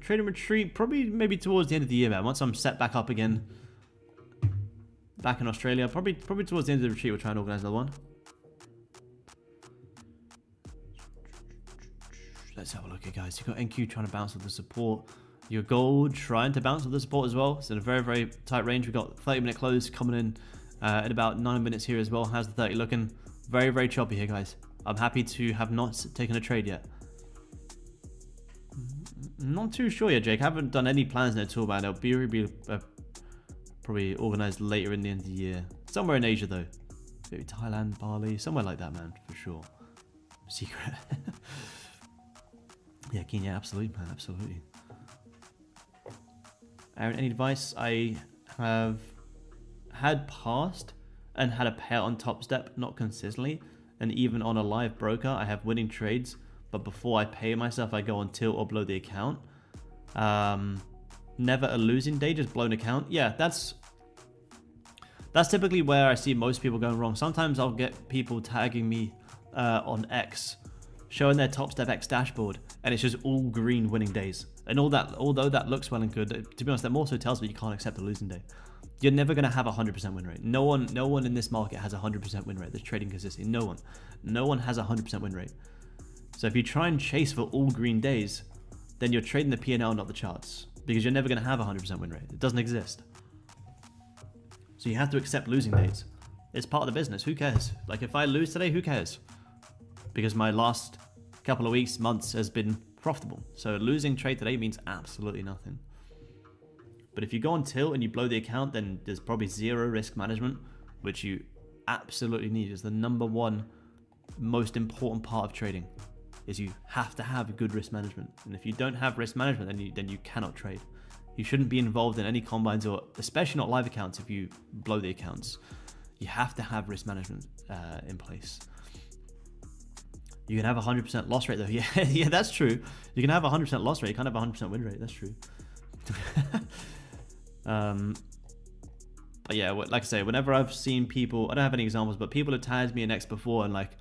Trade and retreat probably maybe towards the end of the year, man. Once I'm set back up again, back in Australia, probably towards the end of the retreat, we'll try and organize another one. Let's have a look here, guys. You got NQ trying to bounce with the support. Your gold trying to bounce with the support as well. It's in a very, very tight range. We've got 30-minute close coming in in about 9 minutes here as well. How's the 30 looking? Very, very choppy here, guys. I'm happy to have not taken a trade yet. Not too sure yet, Jake. I haven't done any plans at all, man. It'll be probably organized later in the end of the year. Somewhere in Asia, though. Maybe Thailand, Bali, somewhere like that, man, for sure. Secret. Yeah, Keen, yeah, absolutely, man, absolutely. Aaron, any advice? I have had past and had a payout on Topstep, not consistently, and even on a live broker, I have winning trades, but before I pay myself, I go on tilt or blow the account. Never a losing day, just blown account. Yeah, that's typically where I see most people going wrong. Sometimes I'll get people tagging me on X, showing their Topstep X dashboard, and it's just all green winning days. And all that, although that looks well and good, to be honest, that also tells me you can't accept a losing day. You're never going to have a 100% win rate. No one in this market has a 100% win rate that's trading consistently. No one has a 100% win rate. So if you try and chase for all green days, then you're trading the P&L, not the charts, because you're never going to have a 100% win rate. It doesn't exist. So you have to accept losing days. It's part of the business. Who cares? Like, if I lose today, who cares? Because my last couple of weeks, months has been profitable. So losing trade today means absolutely nothing. But if you go on tilt and you blow the account, then there's probably zero risk management, which you absolutely need. Is the #1 most important part of trading. Is you have to have good risk management. And if you don't have risk management, then you cannot trade. You shouldn't be involved in any combines, or especially not live accounts if you blow the accounts. You have to have risk management in place. You can have a 100% loss rate though. Yeah, that's true. You can have a 100% loss rate. You can't have a 100% win rate. That's true. But yeah, like I say, whenever I've seen people, I don't have any examples, but people have tagged me in X before, and like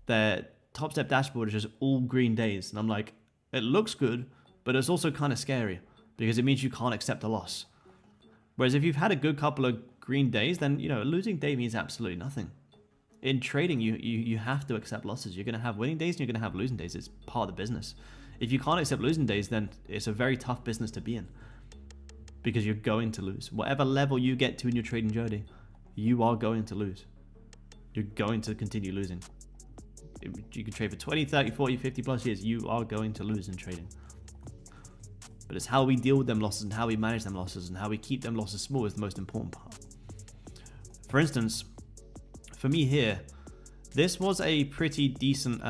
their Topstep dashboard is just all green days, and I'm like, it looks good, but it's also kind of scary because it means you can't accept a loss. Whereas if you've had a good couple of green days, then a losing day means absolutely nothing. In trading, you have to accept losses. You're going to have winning days and you're going to have losing days. It's part of the business. If you can't accept losing days, then it's a very tough business to be in, because you're going to lose. Whatever level you get to in your trading journey, you are going to lose. You're going to continue losing. You can trade for 20, 30, 40, 50 plus years. You are going to lose in trading. But it's how we deal with them losses and how we manage them losses and how we keep them losses small is the most important part. For instance, for me here, this was a pretty decent,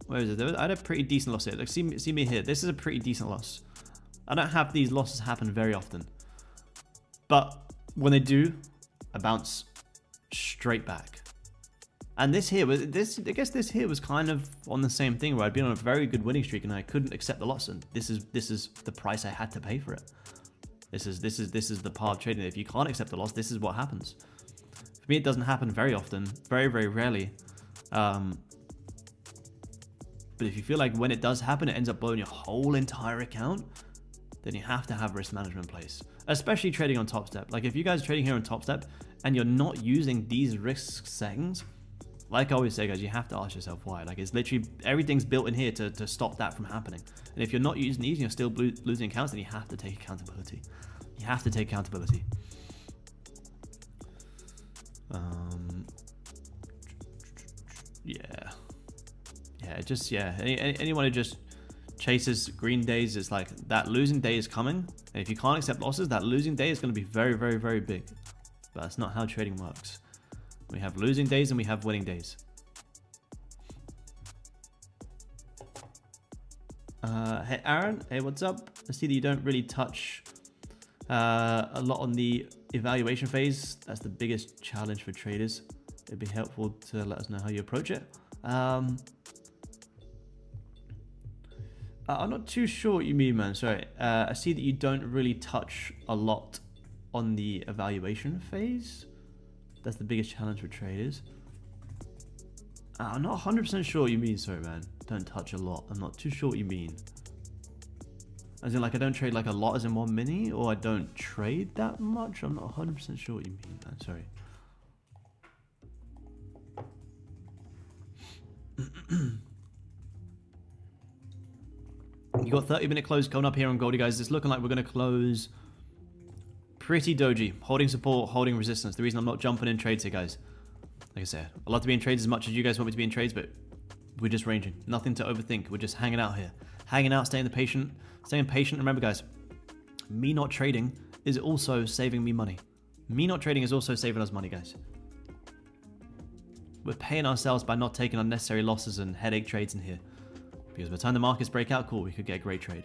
where is it? I had a pretty decent loss here. Like, see me here. This is a pretty decent loss. I don't have these losses happen very often, but when they do, I bounce straight back. And this here was I guess this here was kind of on the same thing, where I'd been on a very good winning streak and I couldn't accept the loss, and this is the price I had to pay for it. This is the part of trading. If you can't accept the loss, this is what happens. For me, it doesn't happen very often, very, very rarely. But if you feel like when it does happen, it ends up blowing your whole entire account, then you have to have risk management in place, especially trading on Topstep. Like, if you guys are trading here on Topstep and you're not using these risk settings, like I always say, guys, you have to ask yourself why. Like, it's literally everything's built in here to stop that from happening. And if you're not using these and you're still losing accounts, then you have to take accountability. You have to take accountability. Anyone who just chases green days, is like, that losing day is coming, and if you can't accept losses, that losing day is going to be very, very, very big. But that's not how trading works. We have losing days and we have winning days. Hey Aaron, hey, what's up? I see that you don't really touch a lot on the evaluation phase. That's the biggest challenge for traders. It'd be helpful to let us know how you approach it. I'm not too sure what you mean, man. Sorry. I see that you don't really touch a lot on the evaluation phase. That's the biggest challenge for traders. I'm not 100% sure what you mean. Sorry, man. Don't touch a lot. I'm not too sure what you mean. As in, like, I don't trade like a lot as in 1 mini, or I don't trade that much. I'm not 100% sure what you mean, man. Sorry. You got 30-minute close coming up here on Goldie, guys. It's looking like we're going to close pretty doji. Holding support, holding resistance. The reason I'm not jumping in trades here, guys, like I said, I'd love to be in trades as much as you guys want me to be in trades, but We're just ranging. Nothing to overthink. We're just hanging out here. Hanging out, staying patient. Remember, guys, me not trading is also saving me money. Me not trading is also saving us money, guys. We're paying ourselves by not taking unnecessary losses and headache trades in here. Because by the time the markets break out, cool, we could get a great trade.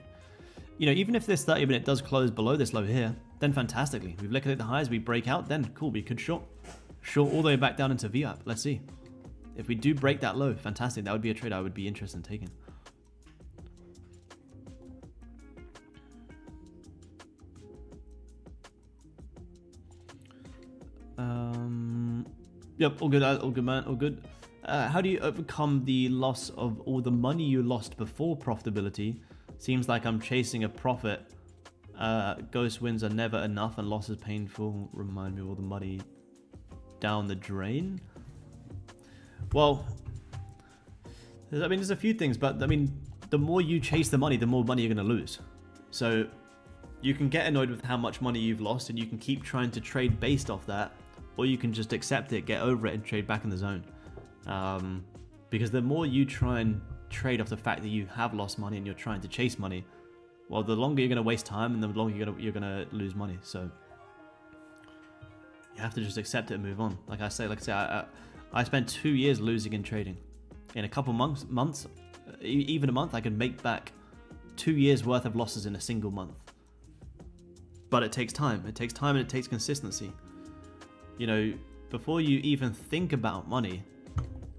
You know, even if this 30-minute does close below this low here, then fantastically. We've liquidated the highs, we break out, then cool, we could short all the way back down into VWAP. Let's see. If we do break that low, fantastic. That would be a trade I would be interested in taking. Yep, all good, man, all good. How do you overcome the loss of all the money you lost before profitability? Seems like I'm chasing a profit. Ghost wins are never enough and losses painful. Remind me of all the money down the drain. Well, I mean, there's a few things, but I mean, the more you chase the money, the more money you're going to lose. So you can get annoyed with how much money you've lost and you can keep trying to trade based off that, or you can just accept it, get over it and trade back in the zone. Because the more you try and trade off the fact that you have lost money and you're trying to chase money, well, the longer you're going to waste time and the longer you're going to lose money. So you have to just accept it and move on. Like I say, I spent 2 years losing in trading. In a couple months, even a month, I could make back 2 years worth of losses in a single month. But it takes time. It takes time and it takes consistency. You know, before you even think about money,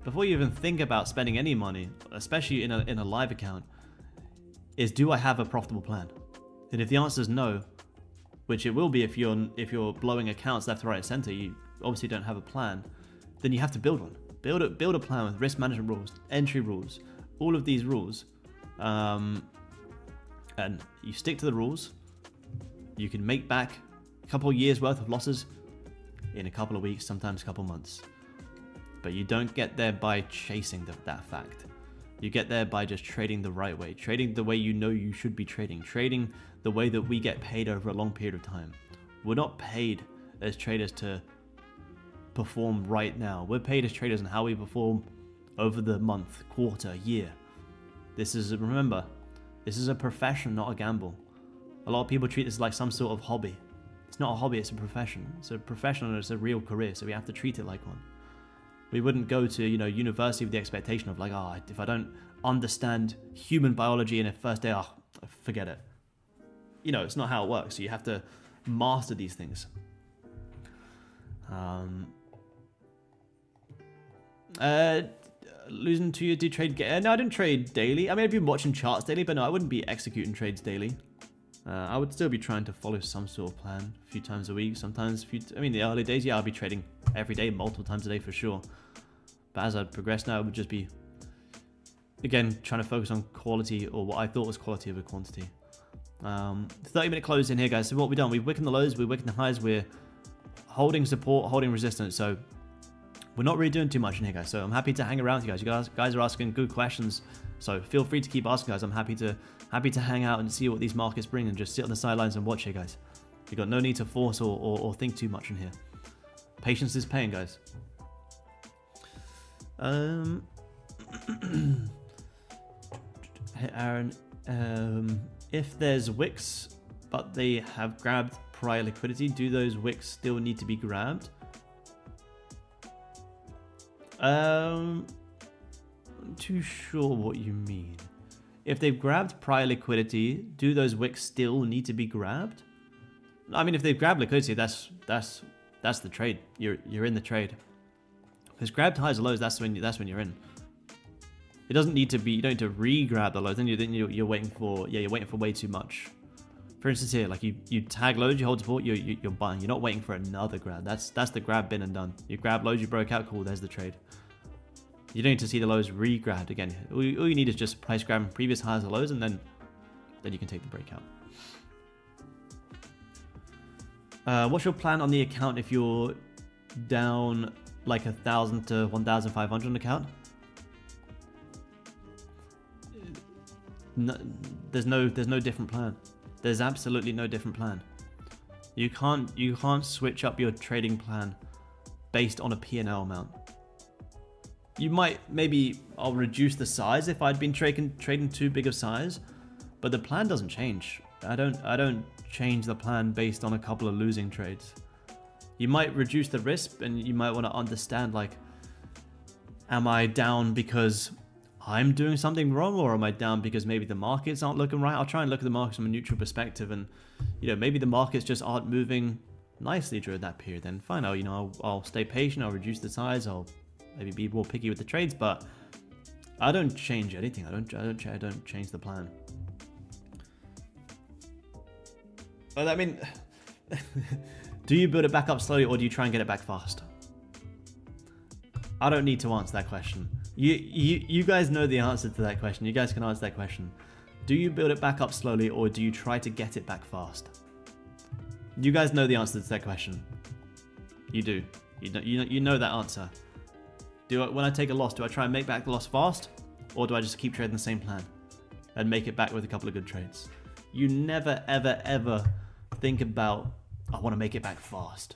before you even think about spending any money, especially in a live account, is do I have a profitable plan? And if the answer is no, which it will be if you're blowing accounts left, right, and center, you obviously don't have a plan, then you have to build one. Build a plan with risk management rules, entry rules, all of these rules, and you stick to the rules. You can make back a couple of years worth of losses in a couple of weeks, sometimes a couple of months. But you don't get there by chasing that fact. You get there by just trading the right way, trading the way you know you should be trading the way that we get paid over a long period of time. We're not paid as traders to perform right now. We're paid as traders on how we perform over the month, quarter, year. Remember, this is a profession, not a gamble. A lot of people treat this like some sort of hobby. It's not a hobby, it's a profession. It's a profession and it's a real career, so we have to treat it like one. We wouldn't go to, university with the expectation of like, if I don't understand human biology in a first day, forget it. It's not how it works. So you have to master these things. Losing to you, do trade? No, I didn't trade daily. I mean, I've been watching charts daily, but no, I wouldn't be executing trades daily. I would still be trying to follow some sort of plan a few times a week. Sometimes, the early days, yeah, I'll be trading every day, multiple times a day for sure. But as I progress now, it would just be, again, trying to focus on quality, or what I thought was quality over quantity. 30-minute close in here, guys. So what we've done, we've wickened the lows, we've wickened the highs, we're holding support, holding resistance. So we're not really doing too much in here, guys. So I'm happy to hang around with you guys. You guys are asking good questions. So feel free to keep asking, guys. I'm happy to hang out and see what these markets bring and just sit on the sidelines and watch here, guys. You've got no need to force or think too much in here. Patience is paying, guys. Hey, Aaron, if there's wicks, but they have grabbed prior liquidity, do those wicks still need to be grabbed? I'm too sure what you mean. If they've grabbed prior liquidity, do those wicks still need to be grabbed? I mean, if they've grabbed liquidity, that's the trade. You're in the trade. If it's grabbed highs or lows, that's when you're in. It doesn't need to be. You don't need to re-grab the lows. Then you're waiting for way too much. For instance, here, like you tag lows, you hold support, you're buying. You're not waiting for another grab. That's the grab, been and done. You grab lows, you broke out, cool. There's the trade. You don't need to see the lows re-grabbed again. All you need is just price grabbing previous highs or lows, and then you can take the breakout. What's your plan on the account if you're down like 1,000 to 1,500 on the account? No, there's no different plan. There's absolutely no different plan. You can't switch up your trading plan based on a P&L amount. You might, maybe I'll reduce the size if I'd been trading too big of size, but the plan doesn't change. I don't change the plan based on a couple of losing trades. You might reduce the risk, and you might want to understand, like, am I down because I'm doing something wrong, or am I down because maybe the markets aren't looking right? I'll try and look at the markets from a neutral perspective, and maybe the markets just aren't moving nicely during that period. Then fine, I'll stay patient. I'll reduce the size. I'll maybe be more picky with the trades, but I don't change anything. I don't change the plan. But I mean, do you build it back up slowly, or do you try and get it back fast? I don't need to answer that question. You guys know the answer to that question. You guys can answer that question. Do you build it back up slowly, or do you try to get it back fast? You guys know the answer to that question. You do. You know that answer. When I take a loss, do I try and make back the loss fast, or do I just keep trading the same plan and make it back with a couple of good trades? You never, ever, ever think about, I want to make it back fast.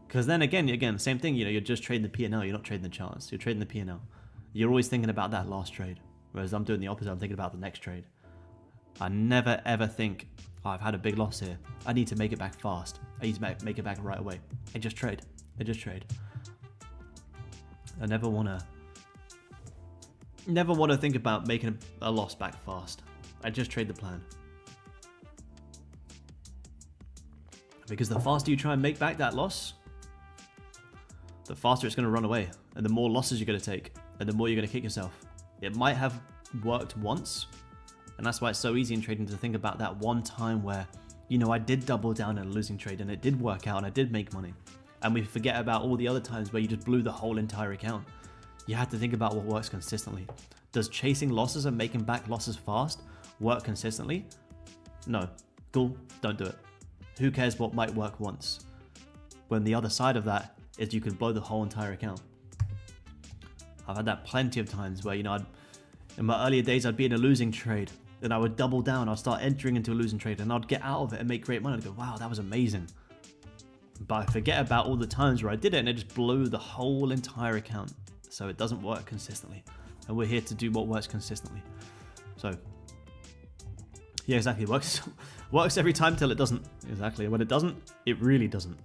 Because then again, same thing, you're just trading the P&L, you're not trading the charts, you're trading the P&L. You're always thinking about that last trade. Whereas I'm doing the opposite, I'm thinking about the next trade. I never ever think, oh, I've had a big loss here, I need to make it back fast. I need to make it back right away. I just trade. I never want to think about making a loss back fast. I just trade the plan. Because the faster you try and make back that loss, the faster it's going to run away, and the more losses you're going to take, and the more you're going to kick yourself. It might have worked once, and that's why it's so easy in trading to think about that one time where, I did double down in a losing trade and it did work out and I did make money. And we forget about all the other times where you just blew the whole entire account. You have to think about what works consistently. Does chasing losses and making back losses fast work consistently? No. Cool, don't do it. Who cares what might work once? When the other side of that is you could blow the whole entire account. I've had that plenty of times where, in my earlier days, I'd be in a losing trade. Then I would double down. I'd start entering into a losing trade and I'd get out of it and make great money. I'd go, wow, that was amazing. But I forget about all the times where I did it and it just blew the whole entire account. So it doesn't work consistently. And we're here to do what works consistently. So, yeah, exactly. It works every time till it doesn't. Exactly. When it doesn't, it really doesn't.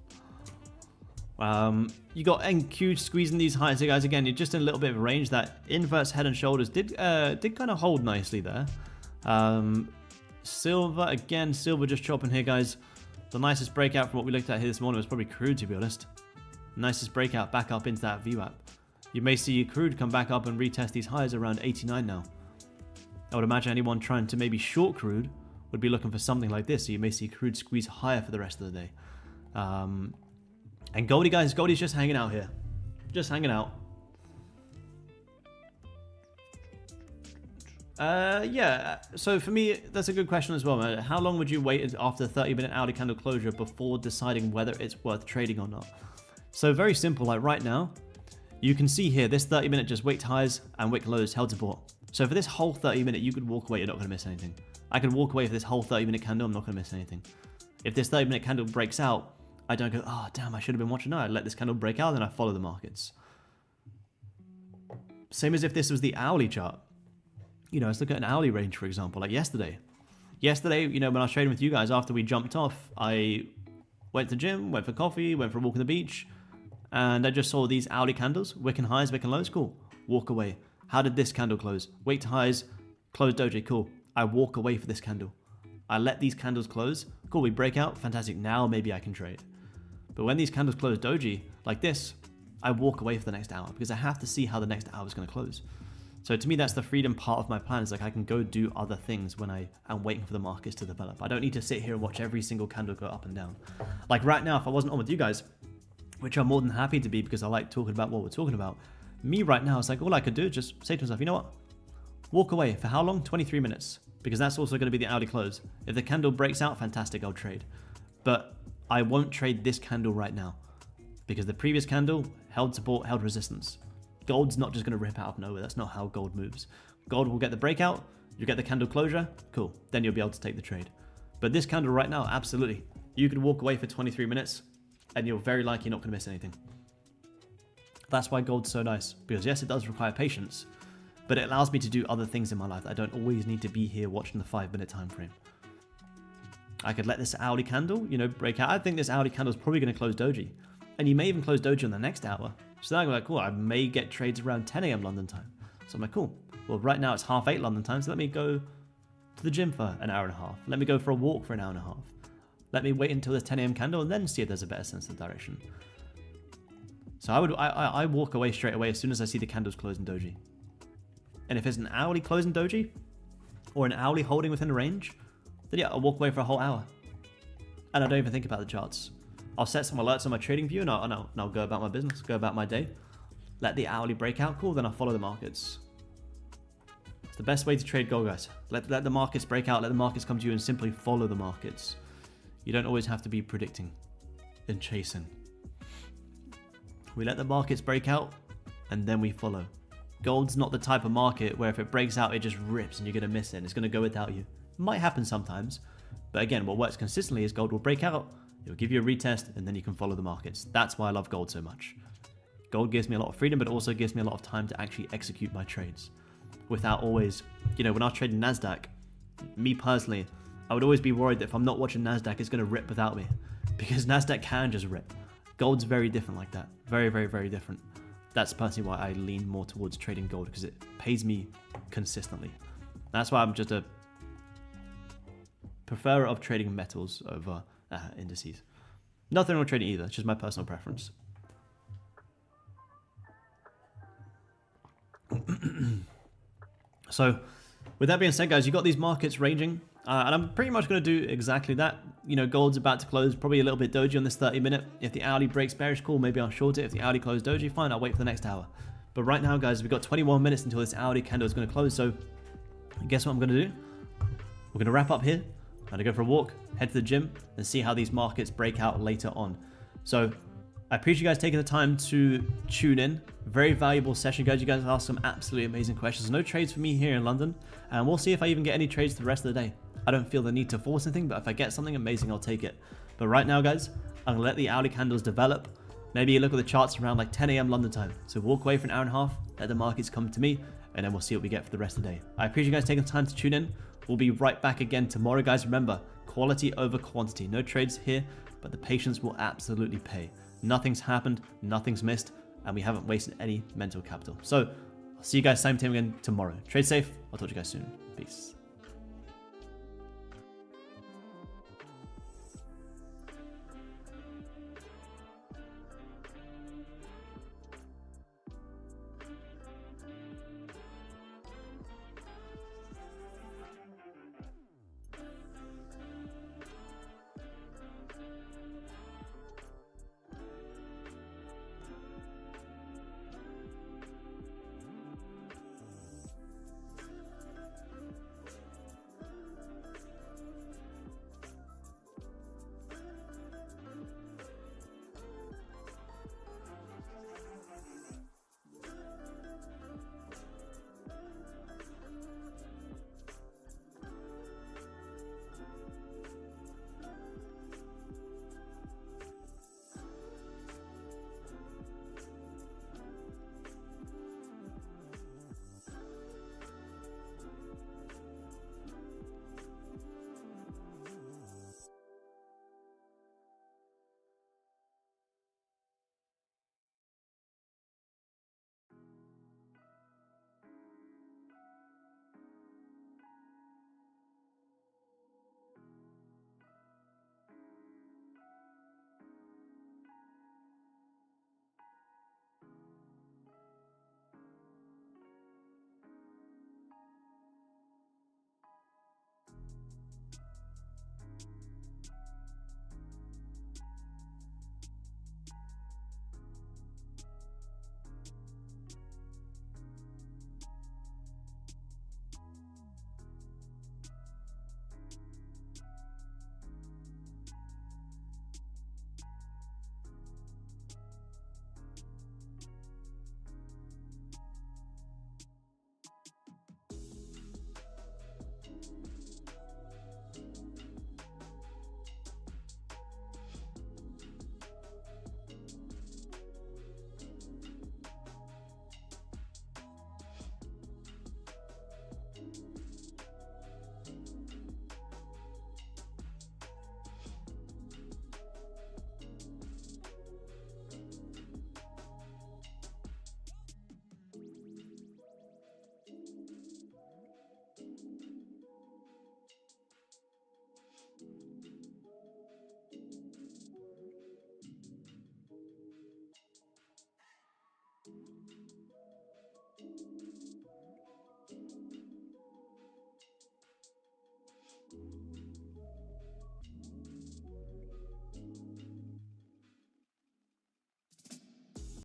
You got NQ squeezing these highs here, guys. Again, you're just in a little bit of range. That inverse head and shoulders did kind of hold nicely there. Silver, again, silver just chopping here, guys. The nicest breakout from what we looked at here this morning was probably Crude, to be honest. Nicest breakout back up into that VWAP. You may see Crude come back up and retest these highs around 89 now. I would imagine anyone trying to maybe short Crude would be looking for something like this. So you may see Crude squeeze higher for the rest of the day. And Goldie, guys, Goldie's just hanging out here. Just hanging out. Yeah, so for me, that's a good question as well, man. How long would you wait after the 30-minute hourly candle closure before deciding whether it's worth trading or not? So very simple, like right now, you can see here, this 30-minute just wick highs and wick lows held support. So for this whole 30-minute, you could walk away, you're not going to miss anything. I could walk away for this whole 30-minute candle, I'm not going to miss anything. If this 30-minute candle breaks out, I don't go, oh, damn, I should have been watching. No, I let this candle break out, and I follow the markets. Same as if this was the hourly chart. Let's look at an hourly range, for example, like yesterday. Yesterday, when I was trading with you guys, after we jumped off, I went to the gym, went for coffee, went for a walk on the beach, and I just saw these hourly candles, wicking highs, wicking lows, cool. Walk away. How did this candle close? Wick highs, closed doji, cool. I walk away for this candle. I let these candles close, cool, we break out, fantastic, now maybe I can trade. But when these candles close doji, like this, I walk away for the next hour because I have to see how the next hour is going to close. So to me, that's the freedom part of my plan. Is like I can go do other things when I am waiting for the markets to develop. I don't need to sit here and watch every single candle go up and down. Like right now, if I wasn't on with you guys, which I'm more than happy to be because I like talking about what we're talking about, me right now, it's like all I could do is just say to myself, you know what? Walk away. For how long? 23 minutes. Because that's also going to be the hourly close. If the candle breaks out, fantastic, I'll trade. But I won't trade this candle right now because the previous candle held support, held resistance. Gold's not just going to rip out of nowhere. That's not how gold moves. Gold will get the breakout, you get the candle closure, cool. Then you'll be able to take the trade. But this candle right now, absolutely. You could walk away for 23 minutes and you're very likely not going to miss anything. That's why gold's so nice, because yes, it does require patience, but it allows me to do other things in my life. I don't always need to be here watching the 5-minute time frame. I could let this hourly candle, you know, break out. I think this hourly candle is probably going to close doji, and you may even close doji on the next hour. So then I'm like, cool, I may get trades around 10 a.m. London time. So I'm like, cool. Well, right now it's 8:30 London time, so let me go to the gym for an hour and a half. Let me go for a walk for an hour and a half. Let me wait until this 10 a.m. candle and then see if there's a better sense of direction. So I walk away straight away as soon as I see the candles close in doji. And if it's an hourly close in doji, or an hourly holding within a range, then yeah, I'll walk away for a whole hour. And I don't even think about the charts. I'll set some alerts on my trading view and I'll go about my business, go about my day. Let the hourly breakout cool, then I'll follow the markets. It's the best way to trade gold, guys. Let the markets break out, let the markets come to you and simply follow the markets. You don't always have to be predicting and chasing. We let the markets break out and then we follow. Gold's not the type of market where if it breaks out, it just rips and you're going to miss it and it's going to go without you. It might happen sometimes, but again, what works consistently is gold will break out, it'll give you a retest, and then you can follow the markets. That's why I love gold so much. Gold gives me a lot of freedom, but it also gives me a lot of time to actually execute my trades without always, you know, when I was trading NASDAQ, me personally, I would always be worried that if I'm not watching NASDAQ, it's going to rip without me, because NASDAQ can just rip. Gold's very different like that. Very, very, very different. That's personally why I lean more towards trading gold, because it pays me consistently. That's why I'm just a preferrer of trading metals over indices. Nothing wrong with trading either, it's just my personal preference. So, with that being said, guys, you got these markets ranging, and I'm pretty much going to do exactly that. You know, gold's about to close, probably a little bit doji on this 30-minute. If the hourly breaks bearish, cool, maybe I'll short it. If the hourly close doji, fine, I'll wait for the next hour. But right now, guys, we've got 21 minutes until this hourly candle is going to close, so guess what I'm going to do? We're going to wrap up here. I'm going to go for a walk, head to the gym, and see how these markets break out later on. So, I appreciate you guys taking the time to tune in. Very valuable session, guys. You guys asked some absolutely amazing questions. No trades for me here in London, and we'll see if I even get any trades for the rest of the day. I don't feel the need to force anything, but if I get something amazing, I'll take it. But right now, guys, I'm going to let the hourly candles develop. Maybe you look at the charts around like 10 a.m. London time. So walk away for an hour and a half, let the markets come to me, and then we'll see what we get for the rest of the day. I appreciate you guys taking the time to tune in. We'll be right back again tomorrow, guys. Remember, quality over quantity. No trades here, but the patience will absolutely pay. Nothing's happened, nothing's missed, and we haven't wasted any mental capital. So, I'll see you guys same time again tomorrow. Trade safe. I'll talk to you guys soon. Peace.